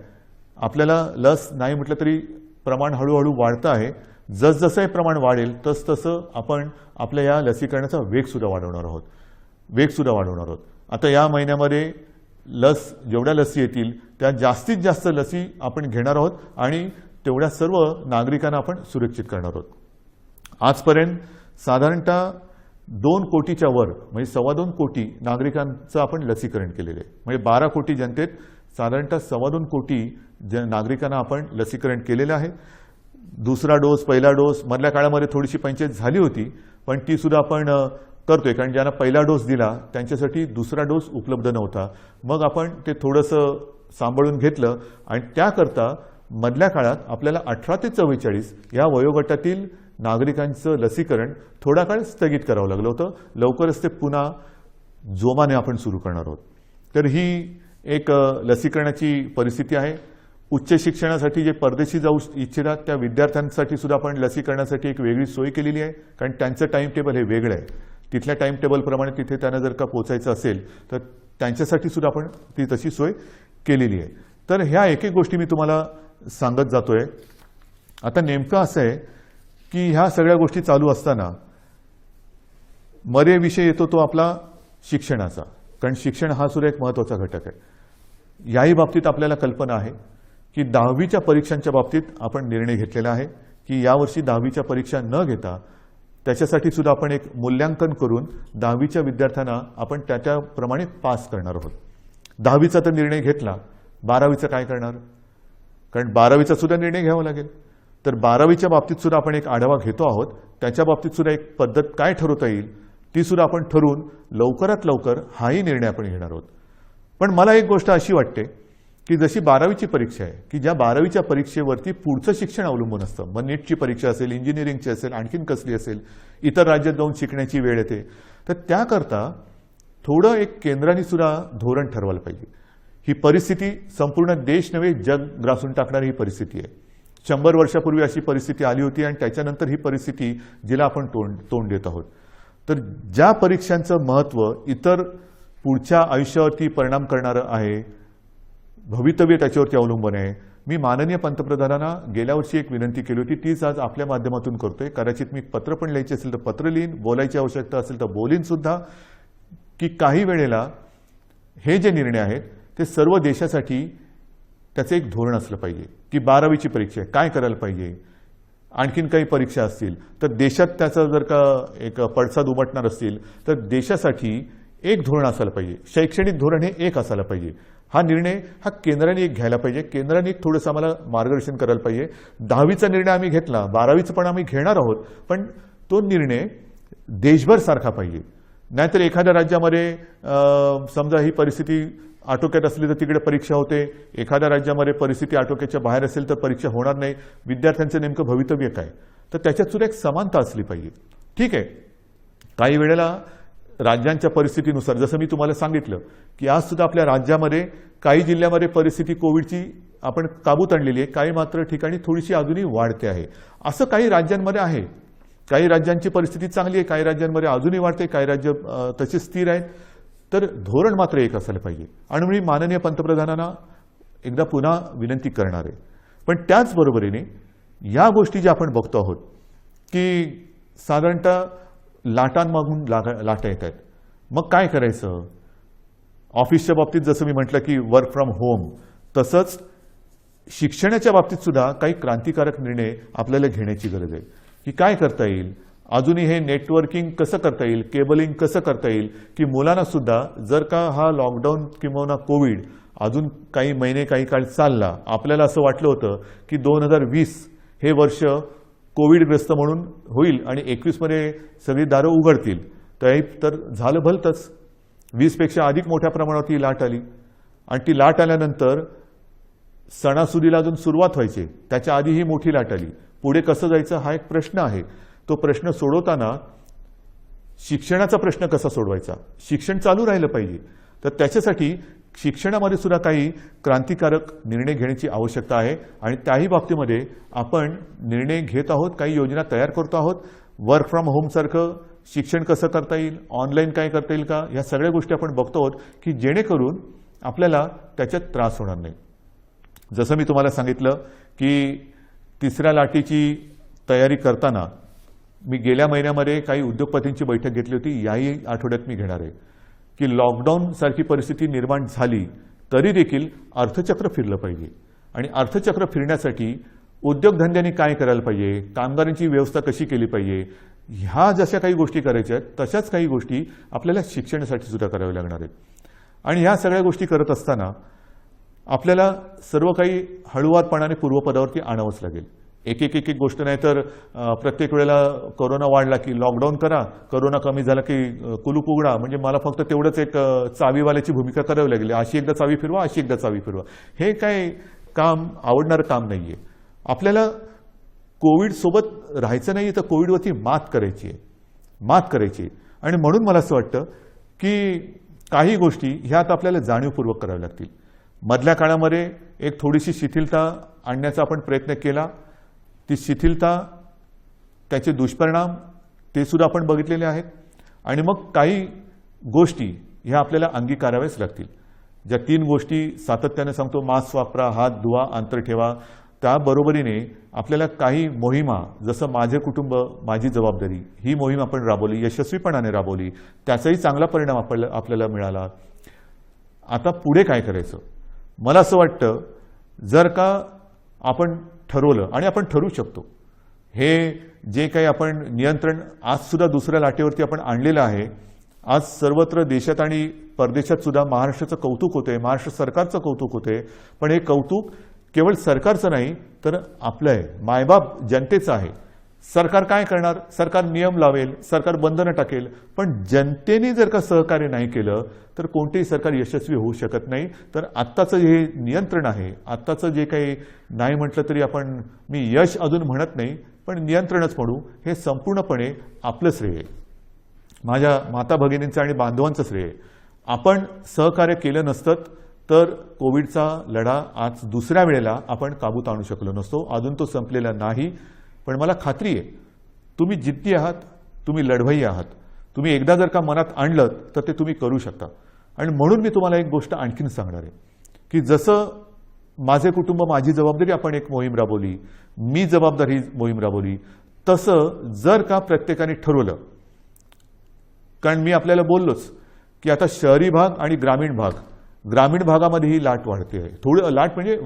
आपल्याला लस नाही म्हटलं तरी प्रमाण हळूहळू वाढतं आहे. जसजसं हे प्रमाण वाढेल तसतसं आपण आपल्या या लसीकरणाचा वेग सुद्धा वाढवणार आहोत. आता या महिन्यामध्ये जेवढ्या लसी येतील त्या जास्तीत जास्त लसी आपण घेणार आहोत आणि तेवढ्या सर्व नागरिकांना आपण सुरक्षित करणार आहोत. आजपर्यंत साधारणतः 2 कोटीच्या वर म्हणजे 2.25 कोटी नागरिकांचं आपण लसीकरण केलेलं आहे. म्हणजे 12 कोटी जनतेत साधारणतः 2.25 कोटी नागरिकांना आपण लसीकरण केलेलं आहे. दुसरा डोस, पहिला डोस मधल्या काळामध्ये थोडीशी पंचायत झाली होती पण ती सुद्धा आपण करतोय, कारण ज्यांना पहिला डोस दिला त्यांच्यासाठी दुसरा डोस उपलब्ध नव्हता. मग आपण ते थोडंसं सांभाळून घेतलं आणि त्याकरता मधल्या काळात आपल्याला 18 ते 44 या वयोगटातील नागरिकांचं लसीकरण थोडा काळ स्थगित करावं लागलं होतं. लवकरच ते पुन्हा जोमाने आपण सुरू करणार आहोत. तर ही एक लसीकरणाची परिस्थिती आहे. उच्च शिक्षणासाठी जे परदेशी जाऊ इच्छितात त्या विद्यार्थ्यांसाठी सुद्धा आपण लसीकरणासाठी एक वेगळी सोय केलेली आहे, कारण त्यांचं टाइम टेबल हे वेगळं आहे. तिथल्या टाइम टेबलप्रमाणे तिथे त्यांना जर का पोचायचं असेल तर त्यांच्यासाठी सुद्धा आपण ती तशी सोय केलेली आहे. तर ह्या एक एक गोष्टी मी तुम्हाला सांगत जातोय. आता नेमकं असं आहे की ह्या सगळ्या गोष्टी चालू असताना मर्यादित विषय येतो तो आपला शिक्षणाचा, कारण शिक्षण हा सुद्धा एक महत्त्वाचा घटक आहे. याही बाबतीत आपल्याला कल्पना आहे की 10वीच्या परीक्षांच्या बाबतीत आपण निर्णय घेतलेला आहे की यावर्षी 10वीच्या परीक्षा न घेता त्याच्यासाठी सुद्धा आपण एक मूल्यांकन करून 10वीच्या विद्यार्थ्यांना आपण त्याप्रमाणे पास करणार आहोत. 10वीचा तर निर्णय घेतला, 12वीचा काय करणार? कारण 12वीचा सुद्धा निर्णय घ्यावा लागेल. तर 12वीच्या बाबतीत सुद्धा आपण एक आढावा घेतो आहोत. त्याच्या बाबतीत सुद्धा एक पद्धत काय ठरवता येईल ती सुद्धा आपण ठरवून लवकरात लवकर हाही निर्णय आपण घेणार आहोत. पण मला एक गोष्ट अशी वाटते की जशी 12वीची परीक्षा आहे की ज्या 12वीच्या परीक्षेवरती पुढचं शिक्षण अवलंबून असतं, मग नीटची परीक्षा असेल, इंजिनिअरिंगची असेल, आणखीन कसली असेल, इतर राज्यात जाऊन शिकण्याची वेळ येते. तर त्याकरता थोडं एक केंद्राने सुद्धा धोरण ठरवायला पाहिजे. ही परिस्थिती संपूर्ण देश नव्हे जग ग्रासून टाकणारी ही परिस्थिती आहे. 100 वर्षापूर्वी अशी परिस्थिती आली होती आणि त्याच्यानंतर ही परिस्थिती जिला आपण तोंड देत आहोत. तर ज्या परीक्षांचं महत्त्व इतर पुढच्या आयुष्यावरती परिणाम करणारं आहे, भवितव्य त्याच्यावरती अवलंबून आहे. मी माननीय पंतप्रधानांना गेल्या वर्षी एक विनंती केली होती, तीच आज आपल्या माध्यमातून करतोय. कदाचित मी पत्र पण लिहायचे असेल तर पत्र लिहीन, बोलायची आवश्यकता असेल तर बोलीन सुद्धा, की काही वेळेला हे जे निर्णय आहेत ते सर्व देशासाठी त्याचं एक धोरण असलं पाहिजे. की 12वीची परीक्षा आहे, काय करायला पाहिजे, आणखीन काही परीक्षा असतील तर देशात त्याचा जर का एक पडसाद उमटणार असतील तर देशासाठी एक धोरण असायला पाहिजे. शैक्षणिक धोरण हे एक असायला पाहिजे. हा निर्णय हा केंद्राने एक घ्यायला पाहिजे. केंद्राने एक थोडंसं आम्हाला मार्गदर्शन करायला पाहिजे. 10वीचा निर्णय आम्ही घेतला, 12वीचं पण आम्ही घेणार आहोत, पण तो निर्णय देशभर सारखा पाहिजे. नाहीतर एखाद्या राज्यामध्ये समजा ही परिस्थिती आटोक्यात असली तर तिकडे परीक्षा होते, एखाद्या राज्यामध्ये परिस्थिती आटोक्याच्या बाहेर असेल तर परीक्षा होणार नाही. विद्यार्थ्यांचं नेमकं भवितव्य काय, तर त्याच्यात सुद्धा एक समानता असली पाहिजे. ठीक आहे, काही वेळेला राज्यांच्या परिस्थितीनुसार, जसं मी तुम्हाला सांगितलं की आज सुद्धा आपल्या राज्यामध्ये काही जिल्ह्यामध्ये परिस्थिती कोविडची आपण काबूत आणलेली आहे, काही मात्र ठिकाणी थोडीशी अजूनही वाढते आहे. असं काही राज्यांमध्ये आहे. काही राज्यांची परिस्थिती चांगली आहे, काही राज्यांमध्ये अजूनही वाढते, काही राज्य तशी स्थिर आहेत. तर धोरण मात्र एक असायला पाहिजे. आणि मी माननीय पंतप्रधानांना एकदा पुन्हा विनंती करणार आहे. पण त्याचबरोबरीने या गोष्टी ज्या आपण बघतो आहोत की साधारणतः लाटांमागून लाटा येत आहेत, मग काय करायचं. ऑफिसच्या बाबतीत जसं मी म्हटलं की वर्क फ्रॉम होम, तसंच शिक्षणाच्या बाबतीत सुद्धा काही क्रांतिकारक निर्णय आपल्याला घेण्याची गरज आहे. की काय करता येईल, अजूनही हे नेटवर्किंग कसं करता येईल, केबलिंग कसं करता येईल, की मुलांना सुद्धा जर का हा लॉकडाऊन किंवा कोविड अजून काही महिने काही काळ चालला, आपल्याला असं वाटलं होतं की 2020 हे वर्ष कोविडग्रस्त म्हणून होईल आणि 21मध्ये सगळी दारं उघडतील, तर झालं भलतंच. 20पेक्षा अधिक मोठ्या प्रमाणात ही लाट आली. आणि ती लाट आल्यानंतर सणासुदीला अजून सुरुवात व्हायची, त्याच्या आधी ही मोठी लाट आली. पुढे कसं जायचं हा एक प्रश्न आहे. तो प्रश्न सोडवताना शिक्षणाचा प्रश्न कसा सोडवायचा, शिक्षण चालू राहिलं पाहिजे. तर त्याच्यासाठी शिक्षणामध्ये सुद्धा काही क्रांतिकारक निर्णय घेण्याची आवश्यकता आहे. आणि त्याही बाबतीमध्ये आपण निर्णय घेत आहोत, काही योजना तयार करतो आहोत. वर्क फ्रॉम होमसारखं शिक्षण कसं करता येईल, ऑनलाईन काय करता येईल का, या सगळ्या गोष्टी आपण बघतो आहोत की जेणेकरून आपल्याला त्याच्यात त्रास होणार नाही. जसं मी तुम्हाला सांगितलं की तिसऱ्या लाटेची तयारी करताना मी गेल्या महिन्यामध्ये काही उद्योगपतींची बैठक घेतली होती, याही आठवड्यात मी घेणार आहे. की लॉकडाऊन सारखी परिस्थिती निर्माण झाली तरी देखील अर्थचक्र फिरलं पाहिजे. आणि अर्थचक्र फिरण्यासाठी उद्योगधंद्यांनी काय करायला पाहिजे, कामगारांची व्यवस्था कशी केली पाहिजे, ह्या जशा काही गोष्टी करायच्या आहेत तशाच काही गोष्टी आपल्याला शिक्षणासाठी सुद्धा कराव्या लागणार आहेत. आणि ह्या सगळ्या गोष्टी करत असताना आपल्याला सर्व काही हळूवारपणाने पूर्वपदावरती आणावंच लागेल. एक एक एक एक गोष्ट नाही तर प्रत्येक वेळेला कोरोना वाढला की लॉकडाऊन करा, कोरोना कमी झाला की कुलूप उघडा, म्हणजे मला फक्त तेवढंच एक चावीवाल्याची भूमिका करावी लागली. अशी एकदा चावी फिरवा, अशी एकदा चावी फिरवा, हे काय काम आवडणारं काम नाही आहे. आपल्याला कोविडसोबत राहायचं नाही तर कोविडवरती मात करायची आहे. आणि म्हणून मला असं वाटतं की काही गोष्टी ह्या आता आपल्याला जाणीवपूर्वक कराव्या लागतील. मधल्या काळामध्ये एक थोडीशी शिथिलता आणण्याचा आपण प्रयत्न केला. ती शिथिलता, त्याचे दुष्परिणाम ते सुद्धा आपण बघितलेले आहेत. आणि मग काही गोष्टी ह्या आपल्याला अंगीकाराव्याच लागतील. ज्या 3 गोष्टी सातत्याने सांगतो, मास्क वापरा, हात धुवा, अंतर ठेवा, त्याबरोबरीने आपल्याला काही मोहिमा, जसं माझे कुटुंब माझी जबाबदारी, ही मोहीम आपण राबवली, यशस्वीपणाने राबवली, त्याचाही चांगला परिणाम आपल्याला मिळाला. आता पुढे काय करायचं, मला असं वाटतं जर का आपण ठरवलं, आणि आपण ठरवू शकतो, हे जे काही आपण नियंत्रण आज सुद्धा दुसऱ्या लाटेवरती आपण आणलेलं आहे. आज सर्वत्र देशात आणि परदेशात सुद्धा महाराष्ट्राचं कौतुक होते, महाराष्ट्र सरकारचं कौतुक होते. पण हे कौतुक केवळ सरकारचं नाही तर आपलं आहे, मायबाप जनतेचं आहे. सरकार काय करणार, सरकार नियम लावेल, सरकार बंधनं टाकेल, पण जनतेने जर का सहकार्य नाही केलं तर कोणतेही सरकार यशस्वी होऊ शकत नाही. तर आत्ताचं हे नियंत्रण आहे, आत्ताचं जे काही नाही म्हटलं तरी आपण, मी यश अजून म्हणत नाही पण नियंत्रणच म्हणू, हे संपूर्णपणे आपलं श्रेय आहे, माझ्या माता भगिनींचं आणि बांधवांचं श्रेय आहे. आपण सहकार्य केलं नसतं तर कोविडचा लढा आज दुसऱ्या वेळेला आपण काबूत आणू शकलो नसतो. अजून तो संपलेला नाही, पण मला खात्री आहे तुम्ही जिद्दी आहात, तुम्ही लढवय्ये आहात. तुम्ही एकदा जर का मनात आणलं तर ते तुम्ही करू शकता. आणि म्हणून मी तुम्हाला एक गोष्ट आणखीन सांगणार आहे की जसं माझे कुटुंब माझी जबाबदारी आपण एक मोहीम राबवली, मी जबाबदारी मोहीम राबवली, तसं जर का प्रत्येकाने ठरवलं, कारण मी आपल्याला बोललोच की आता शहरी भाग आणि ग्रामीण भागामध्ये ही लाट वाढते आहे. थोडी लाट म्हणजे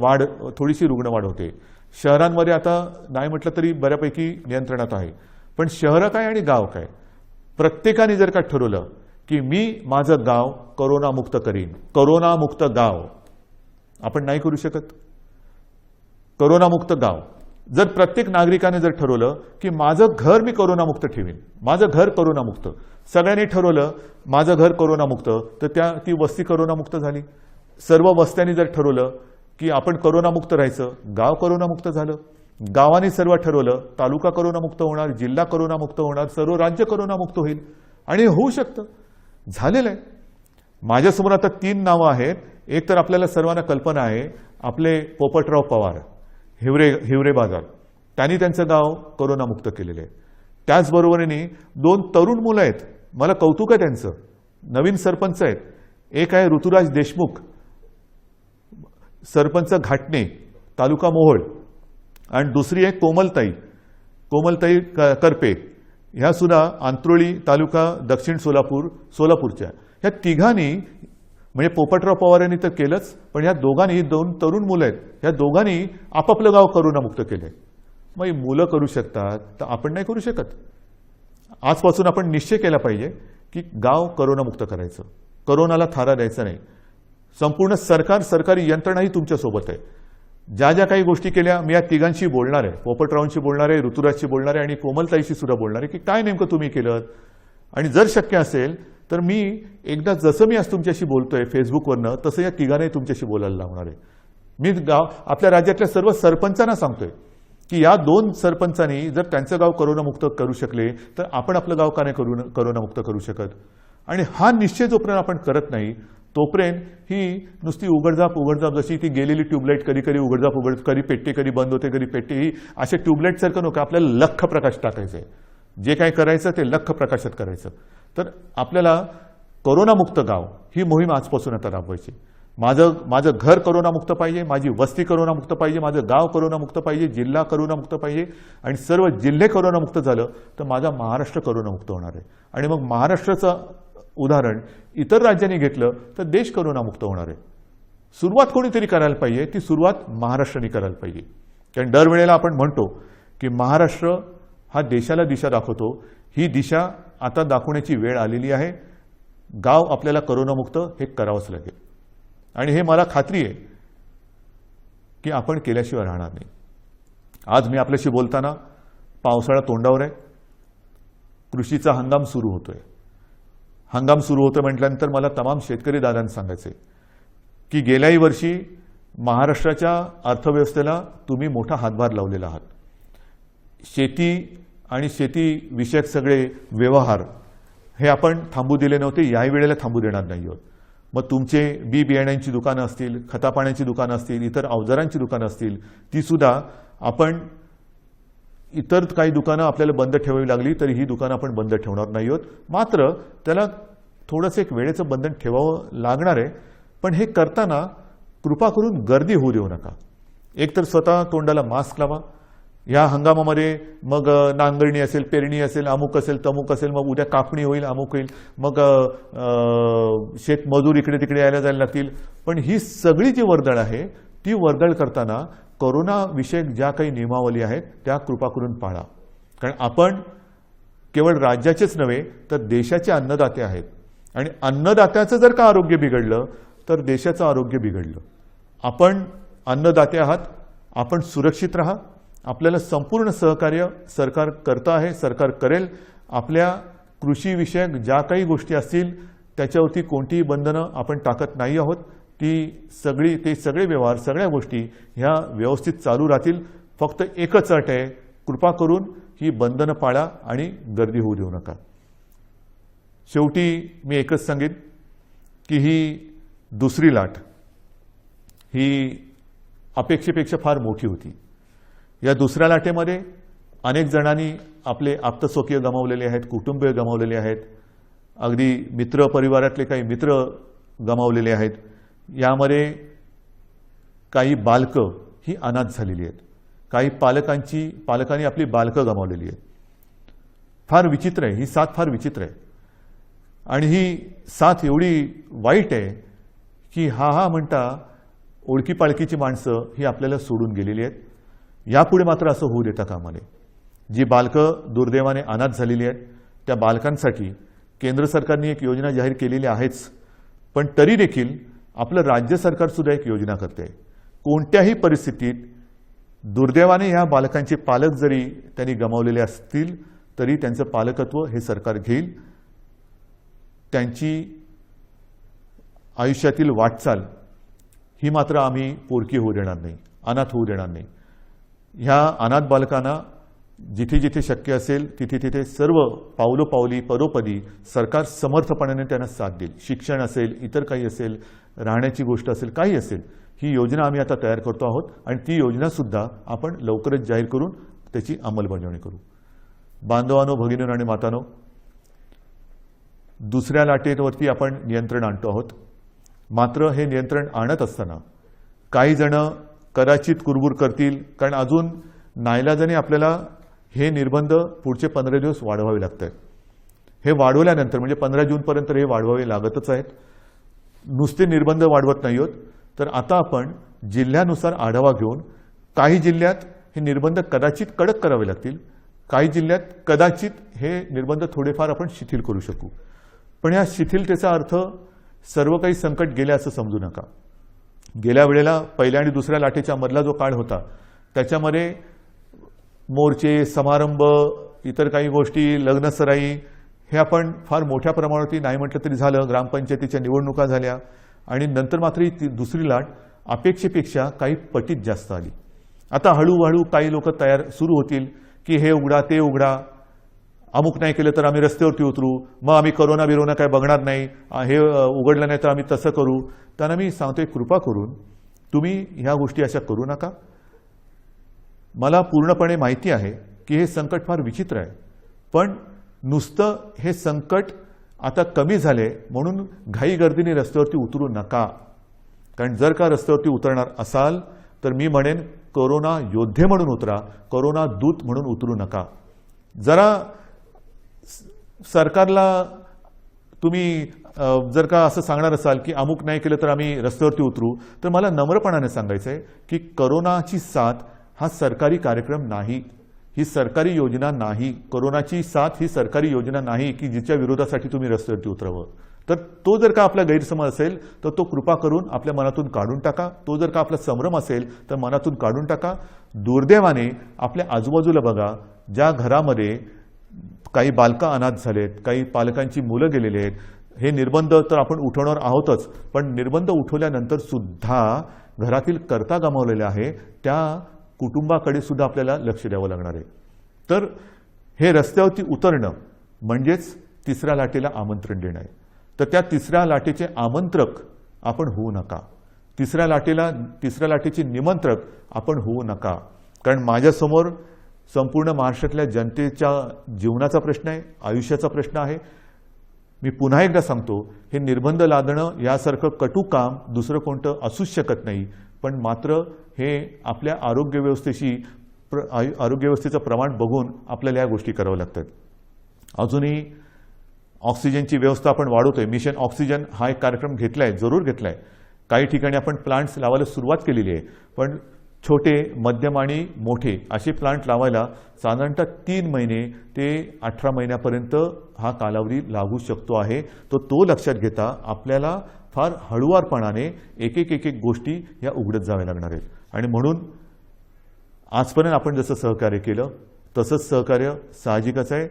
थोडीशी रुग्णवाढ होते. शहरांमध्ये आता नाही म्हटलं तरी बऱ्यापैकी नियंत्रणात आहे. पण शहरं काय आणि गाव काय, प्रत्येकाने जर का ठरवलं की मी माझं गाव कोरोनामुक्त करीन, कोरोनामुक्त गाव आपण नाही करू शकत. कोरोनामुक्त गाव जर प्रत्येक नागरिकाने जर ठरवलं की माझं घर मी कोरोनामुक्त ठेवीन, माझं घर कोरोनामुक्त, सगळ्यांनी ठरवलं माझं घर कोरोनामुक्त, तर ती वस्ती कोरोनामुक्त झाली. सर्व वस्त्यांनी जर ठरवलं की आपण कोरोनामुक्त राहायचं, गाव कोरोनामुक्त झालं. गावाने सर्व ठरवलं तालुका कोरोनामुक्त होणार, जिल्हा कोरोनामुक्त होणार, सर्व राज्य कोरोनामुक्त होईल. आणि होऊ शकतं, झालेलं आहे. माझ्यासमोर आता 3 नावं आहेत. एक तर आपल्याला सर्वांना कल्पना आहे, आपले पोपटराव पवार, हिवरे बाजार, त्यांनी त्यांचं गाव कोरोनामुक्त केलेलं आहे. त्याचबरोबरीने 2 तरुण मुलं आहेत, मला कौतुक आहे त्यांचं, नवीन सरपंच आहेत. एक आहे ऋतुराज देशमुख, सरपंच घाटणे, तालुका मोहोळ, आणि दुसरी आहे कोमलताई करपे, ह्या सुद्धा आंत्रोळी तालुका दक्षिण सोलापूरच्या. ह्या तिघांनी म्हणजे पोपटराव पवार यांनी तर केलंच, पण ह्या दोघांनी 2 तरुण मुलं आहेत, ह्या दोघांनी आपापलं गाव कोरोनामुक्त केलंय. मग ही मुलं करू शकतात तर आपण नाही करू शकत. आजपासून आपण निश्चय केला पाहिजे की गाव कोरोनामुक्त करायचं, कोरोनाला थारा द्यायचा नाही. संपूर्ण सरकारी यंत्रणाही तुमच्यासोबत आहे. ज्या ज्या काही गोष्टी केल्या मी या तिघांशी बोलणार आहे, पोपटरावांशी बोलणार आहे, ऋतुराजशी बोलणार आहे आणि कोमलताईशी सुद्धा बोलणार आहे की काय नेमकं तुम्ही केलं. आणि जर शक्य असेल तर मी एकदा जसं मी आज तुमच्याशी बोलतोय फेसबुकवरनं, तसं या तिघांनाही तुमच्याशी बोलायला लावणार आहे. मी आपल्या राज्यातल्या सर्व सरपंचांना सांगतोय की या 2 सरपंचांनी जर त्यांचं गाव कोरोनामुक्त करू शकले तर आपण आपलं गाव का नाही कोरोनामुक्त करू शकत. आणि हा निश्चय जोपर्यंत आपण करत नाही तोपर्यंत ही नुसती उघडझाप जशी ती गेलेली ट्यूबलाईट कधी उघडझाप कधी पेटते, कधी बंद होते, कधी पेटते, ही अशा ट्यूबलाईटसारखं नको. आपल्याला लख्ख प्रकाश टाकायचं आहे. जे काही करायचं ते लख्ख प्रकाशात करायचं. तर आपल्याला कोरोनामुक्त गाव ही मोहीम आजपासून आता राबवायची. माझं घर कोरोनामुक्त पाहिजे, माझी वस्ती कोरोनामुक्त पाहिजे, माझं गाव कोरोनामुक्त पाहिजे, जिल्हा कोरोनामुक्त पाहिजे, आणि सर्व जिल्हे कोरोनामुक्त झालं तर माझा महाराष्ट्र कोरोनामुक्त होणार आहे. आणि मग महाराष्ट्राचं उदाहरण इतर राज्यांनी घेतलं तर देश कोरोनामुक्त होणार आहे. सुरुवात कोणीतरी करायला पाहिजे, ती सुरुवात महाराष्ट्राने करायला पाहिजे. कारण दरवेळेला आपण म्हणतो की महाराष्ट्र हा देशाला दिशा दाखवतो. ही दिशा आता दाखवण्याची वेळ आलेली आहे. गाव आपल्याला कोरोनामुक्त हे करावंच लागेल. आणि हे मला खात्री आहे की आपण केल्याशिवाय राहणार नाही. आज मी आपल्याशी बोलताना पावसाळा तोंडावर आहे, कृषीचा हंगाम सुरू होतोय. हंगाम सुरू होतं म्हटल्यानंतर मला तमाम शेतकरी दादांना सांगायचे की गेल्याही वर्षी महाराष्ट्राच्या अर्थव्यवस्थेला तुम्ही मोठा हातभार लावलेला आहात. शेती आणि शेतीविषयक सगळे व्यवहार हे आपण थांबू दिले नव्हते, याही वेळेला थांबू देणार नाही आहोत. मग तुमचे बियाण्यांची दुकानं असतील, खतापाण्याची दुकानं असतील, इतर अवजारांची दुकानं असतील, ती सुद्धा आपण, इतर काही दुकानं आपल्याला बंद ठेवावी लागली तरी ही दुकानं आपण बंद ठेवणार नाही आहोत. मात्र त्याला थोडंसं एक वेळेचं बंधन ठेवावं लागणार आहे. पण हे करताना कृपा करून गर्दी होऊ देऊ नका. एकतर स्वतः तोंडाला मास्क लावा. या हंगामामध्ये मग नांगरणी असेल, पेरणी असेल, अमुक असेल, तमुक असेल, मग उद्या कापणी होईल, अमुक होईल, मग शेतमजूर इकडे तिकडे यायला जायला लागतील. पण ही सगळी जी वर्दळ आहे ती वर्दळ करताना कोरोना विषयक ज्या काही नियमावली आहेत त्या कृपा करून पाळा. कारण आपण केवळ राज्याचेच नव्हे तर देशाचे अन्नदाते आहेत. आणि अन्नदात्याचं जर का आरोग्य बिघडलं तर देशाचं आरोग्य बिघडलं. आपण अन्नदाते आहात, आपण सुरक्षित राहा. आपल्याला संपूर्ण सहकार्य सरकार करत आहे, सरकार करेल. आपल्या कृषीविषयक ज्या काही गोष्टी असतील त्याच्यावरती कोणतीही बंधनं आपण टाकत नाही आहोत. ते सगळे व्यवहार, सगळ्या गोष्टी ह्या व्यवस्थित चालू राहतील. फक्त एकच अट आहे, कृपा करून ही बंधनं पाळा आणि गर्दी होऊ देऊ नका. शेवटी मी एकच सांगेन की ही दुसरी लाट ही अपेक्षेपेक्षा फार मोठी होती. या दुसऱ्या लाटेमध्ये अनेक जणांनी आपले आप्तस्वकीय गमावलेले आहेत, कुटुंबीय गमावलेले आहेत, अगदी मित्र परिवारातले काही मित्र गमावलेले आहेत. यामध्ये काही बालकं ही अनाथ झालेली आहेत, काही पालकांनी आपली बालकं गमावलेली आहेत. फार विचित्र आहे, ही साथ फार विचित्र आहे. आणि ही साथ एवढी वाईट आहे की हा म्हणता ओळखी पाळखीची माणसं ही आपल्याला सोडून गेलेली आहेत. यापुढे मात्र असं होऊ देता कामा नये. जी बालकं दुर्दैवाने अनाथ झालेली आहेत त्या बालकांसाठी केंद्र सरकारने एक योजना जाहीर केलेली आहेच, पण तरी देखील आपलं राज्य सरकार सुद्धा एक योजना करते. कोणत्याही परिस्थितीत दुर्दैवाने ह्या बालकांचे पालक जरी त्यांनी गमावलेले असतील तरी त्यांचं पालकत्व हे सरकार घेईल. त्यांची आयुष्यातील वाटचाल ही मात्र आम्ही पोरकी होऊ देणार नाही, अनाथ होऊ देणार नाही. ह्या अनाथ बालकांना जिथे जिथे शक्य असेल तिथे तिथे सर्व पावलोपावली परोपदी सरकार समर्थपणाने त्यांना साथ देईल. शिक्षण असेल, इतर काही असेल, राहण्याची गोष्ट असेल, काही असेल, ही योजना आम्ही आता तयार करतो आहोत आणि ती योजनासुद्धा आपण लवकरच जाहीर करून त्याची अंमलबजावणी करू. बांधवांनो, भगिनींनो आणि मातांनो, दुसऱ्या लाटेवरती आपण नियंत्रण आणतो आहोत. मात्र हे नियंत्रण आणत असताना काही जण कदाचित कुरबुर करतील, कारण अजून नाईलाजाने आपल्याला हे निर्बंध पुढचे 15 दिवस वाढवावे लागत आहेत. हे वाढवल्यानंतर म्हणजे 15 जूनपर्यंत हे वाढवावे लागतच आहेत. नुसते निर्बंध वाढवत नाही आहोत, तर आता आपण जिल्ह्यानुसार आढावा घेऊन काही जिल्ह्यात हे निर्बंध कदाचित कडक करावे लागतील, काही जिल्ह्यात कदाचित हे निर्बंध थोडेफार आपण शिथिल करू शकू. पण या शिथिलतेचा अर्थ सर्व काही संकट गेले असं समजू नका. गेल्या वेळेला पहिल्या आणि दुसऱ्या लाटेच्या मधला जो काळ होता त्याच्यामध्ये मोर्चे, समारंभ, इतर काही गोष्टी, लग्नसराई हे आपण फार मोठ्या प्रमाणावरती नाही म्हटलं तरी झालं. ग्रामपंचायतीच्या निवडणुका झाल्या आणि नंतर मात्र ती दुसरी लाट अपेक्षेपेक्षा काही पटीत जास्त आली. आता हळूहळू काही लोक तयार सुरू होतील की हे उघडा ते उघडा, अमुक नाही केलं तर आम्ही रस्त्यावरती उतरू, मग आम्ही करोना बिरोना काय बघणार नाही, हे उघडलं नाही तर आम्ही तसं करू. त्यांना मी सांगतोय, कृपा करून तुम्ही ह्या गोष्टी अशा करू नका. मला पूर्णपणे माहिती आहे की हे संकट फार विचित्र आहे, पण नुसतं हे संकट आता कमी झाले म्हणून घाईगर्दीने रस्त्यावरती उतरू नका. कारण जर का रस्त्यावरती उतरणार असाल तर मी म्हणेन कोरोना योद्धे म्हणून उतरा, कोरोना दूत म्हणून उतरू नका. जरा सरकारला तुम्ही जर का असं सांगणार असाल की अमुक नाही केलं तर आम्ही रस्त्यावरती उतरू, तर मला नम्रपणाने सांगायचं आहे की कोरोनाची साथ हा सरकारी कार्यक्रम नाही, ही सरकारी योजना नाही. कोरोनाची साथ ही सरकारी योजना नाही की जिच्या विरोधासाठी तुम्ही रस्त्यावरती उतरावं. तर तो जर का आपला गैरसमज असेल तर तो कृपा करून आपल्या मनातून काढून टाका. तो जर का आपला संभ्रम असेल तर मनातून काढून टाका. दुर्दैवाने आपल्या आजूबाजूला बघा, ज्या घरामध्ये काही बालकं अनाथ झालेत, काही पालकांची मुलं गेलेली आहेत, हे निर्बंध तर आपण उठवणार आहोतच, पण निर्बंध उठवल्यानंतर सुद्धा घरातील कर्ता गमावलेला आहे त्या कुटुंबाकडे सुद्धा आपल्याला लक्ष द्यावं लागणार आहे. तर हे रस्त्यावरती उतरणं म्हणजेच तिसऱ्या लाटेला आमंत्रण देणं आहे. तर त्या तिसऱ्या लाटेचे आमंत्रक आपण होऊ नका, तिसऱ्या लाटेचे निमंत्रक आपण होऊ नका. कारण माझ्यासमोर संपूर्ण महाराष्ट्रातल्या जनतेच्या जीवनाचा प्रश्न आहे, आयुष्याचा प्रश्न आहे. मी पुन्हा एकदा सांगतो, हे निर्बंध लादणं यासारखं कटू काम दुसरं कोणतं असूच शकत नाही. पण मात्र हे आपल्या आरोग्य व्यवस्थेचं प्रमाण बघून आपल्याला या गोष्टी कराव्या लागतात. अजूनही ऑक्सिजनची व्यवस्था आपण वाढवतोय. मिशन ऑक्सिजन हा एक कार्यक्रम घेतलाय, जरूर घेतलाय. काही ठिकाणी आपण प्लांट्स लावायला सुरुवात केलेली आहे, पण छोटे, मध्यम आणि मोठे असे प्लांट लावायला साधारणतः 3 महिने ते 18 महिन्यापर्यंत हा कालावधी लागू शकतो आहे. तो लक्षात घेता आपल्याला फार हळुवारपणाने एक एक गोष्टी या उघडत जाव्या लागणार आहेत. आणि म्हणून आजपर्यंत आपण जसं सहकार्य केलं तसंच सहकार्य साहजिकच आहे.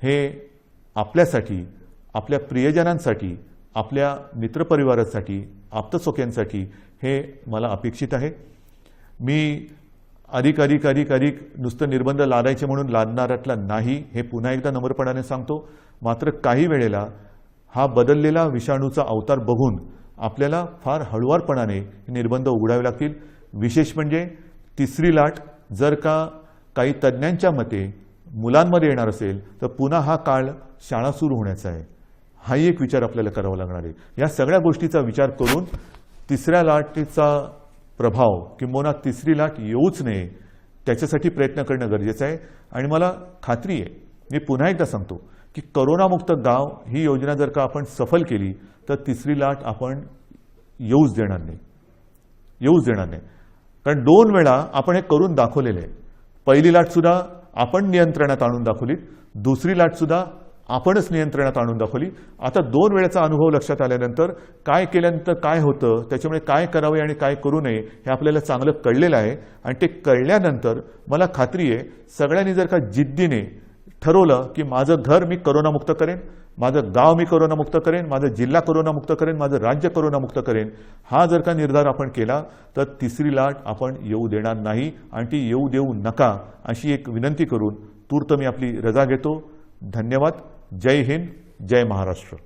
हे आपल्यासाठी, आपल्या प्रियजनांसाठी, आपल्या मित्रपरिवारासाठी, आप्तसोक्यांसाठी हे मला अपेक्षित आहे. मी अधिक नुसतं निर्बंध लादायचे म्हणून लादणाऱ्यातला नाही, हे पुन्हा एकदा नम्रपणाने सांगतो. मात्र काही वेळेला हा बदललेला विषाणूचा अवतार बघून आपल्याला फार हळुवारपणाने निर्बंध उघडावे लागतील. विशेष म्हणजे तिसरी लाट जर का काही तज्ज्ञांच्या मते मुलांमध्ये येणार असेल तर पुन्हा हा काळ शाळा सुरू होण्याचा आहे. हाही एक विचार आपल्याला करावा लागणार आहे. या सगळ्या गोष्टीचा विचार करून तिसऱ्या लाटेचा प्रभाव किंबहुना तिसरी लाट येऊच नये त्याच्यासाठी प्रयत्न करणं गरजेचं आहे. आणि मला खात्री आहे, मी पुन्हा एकदा सांगतो की करोनामुक्त गाव ही योजना जर का आपण सफल केली तर तिसरी लाट आपण येऊच देणार नाही. कारण 2 वेळा आपण हे करून दाखवलेलं आहे. पहिली लाट सुद्धा आपण नियंत्रणात आणून दाखवली, दुसरी लाट सुद्धा आपणच नियंत्रणात आणून दाखवली. आता 2 वेळेचा अनुभव लक्षात आल्यानंतर काय केल्यानंतर काय होतं, त्याच्यामुळे काय करावे आणि काय करू नये हे आपल्याला चांगलं कळलेलं आहे. आणि ते कळल्यानंतर मला खात्री आहे सगळ्यांनी जर का जिद्दीने ठरवलं की माझं घर मी करोनामुक्त करेन, माझं गाव मी करोनामुक्त करेन, माझं जिल्हा करोनामुक्त करेन, माझं राज्य करोनामुक्त करेन, हा जर का निर्धार आपण केला तर तिसरी लाट आपण येऊ देणार नाही आणि ती येऊ देऊ नका अशी एक विनंती करून तूर्त मी आपली रजा घेतो. धन्यवाद. जय हिंद, जय महाराष्ट्र.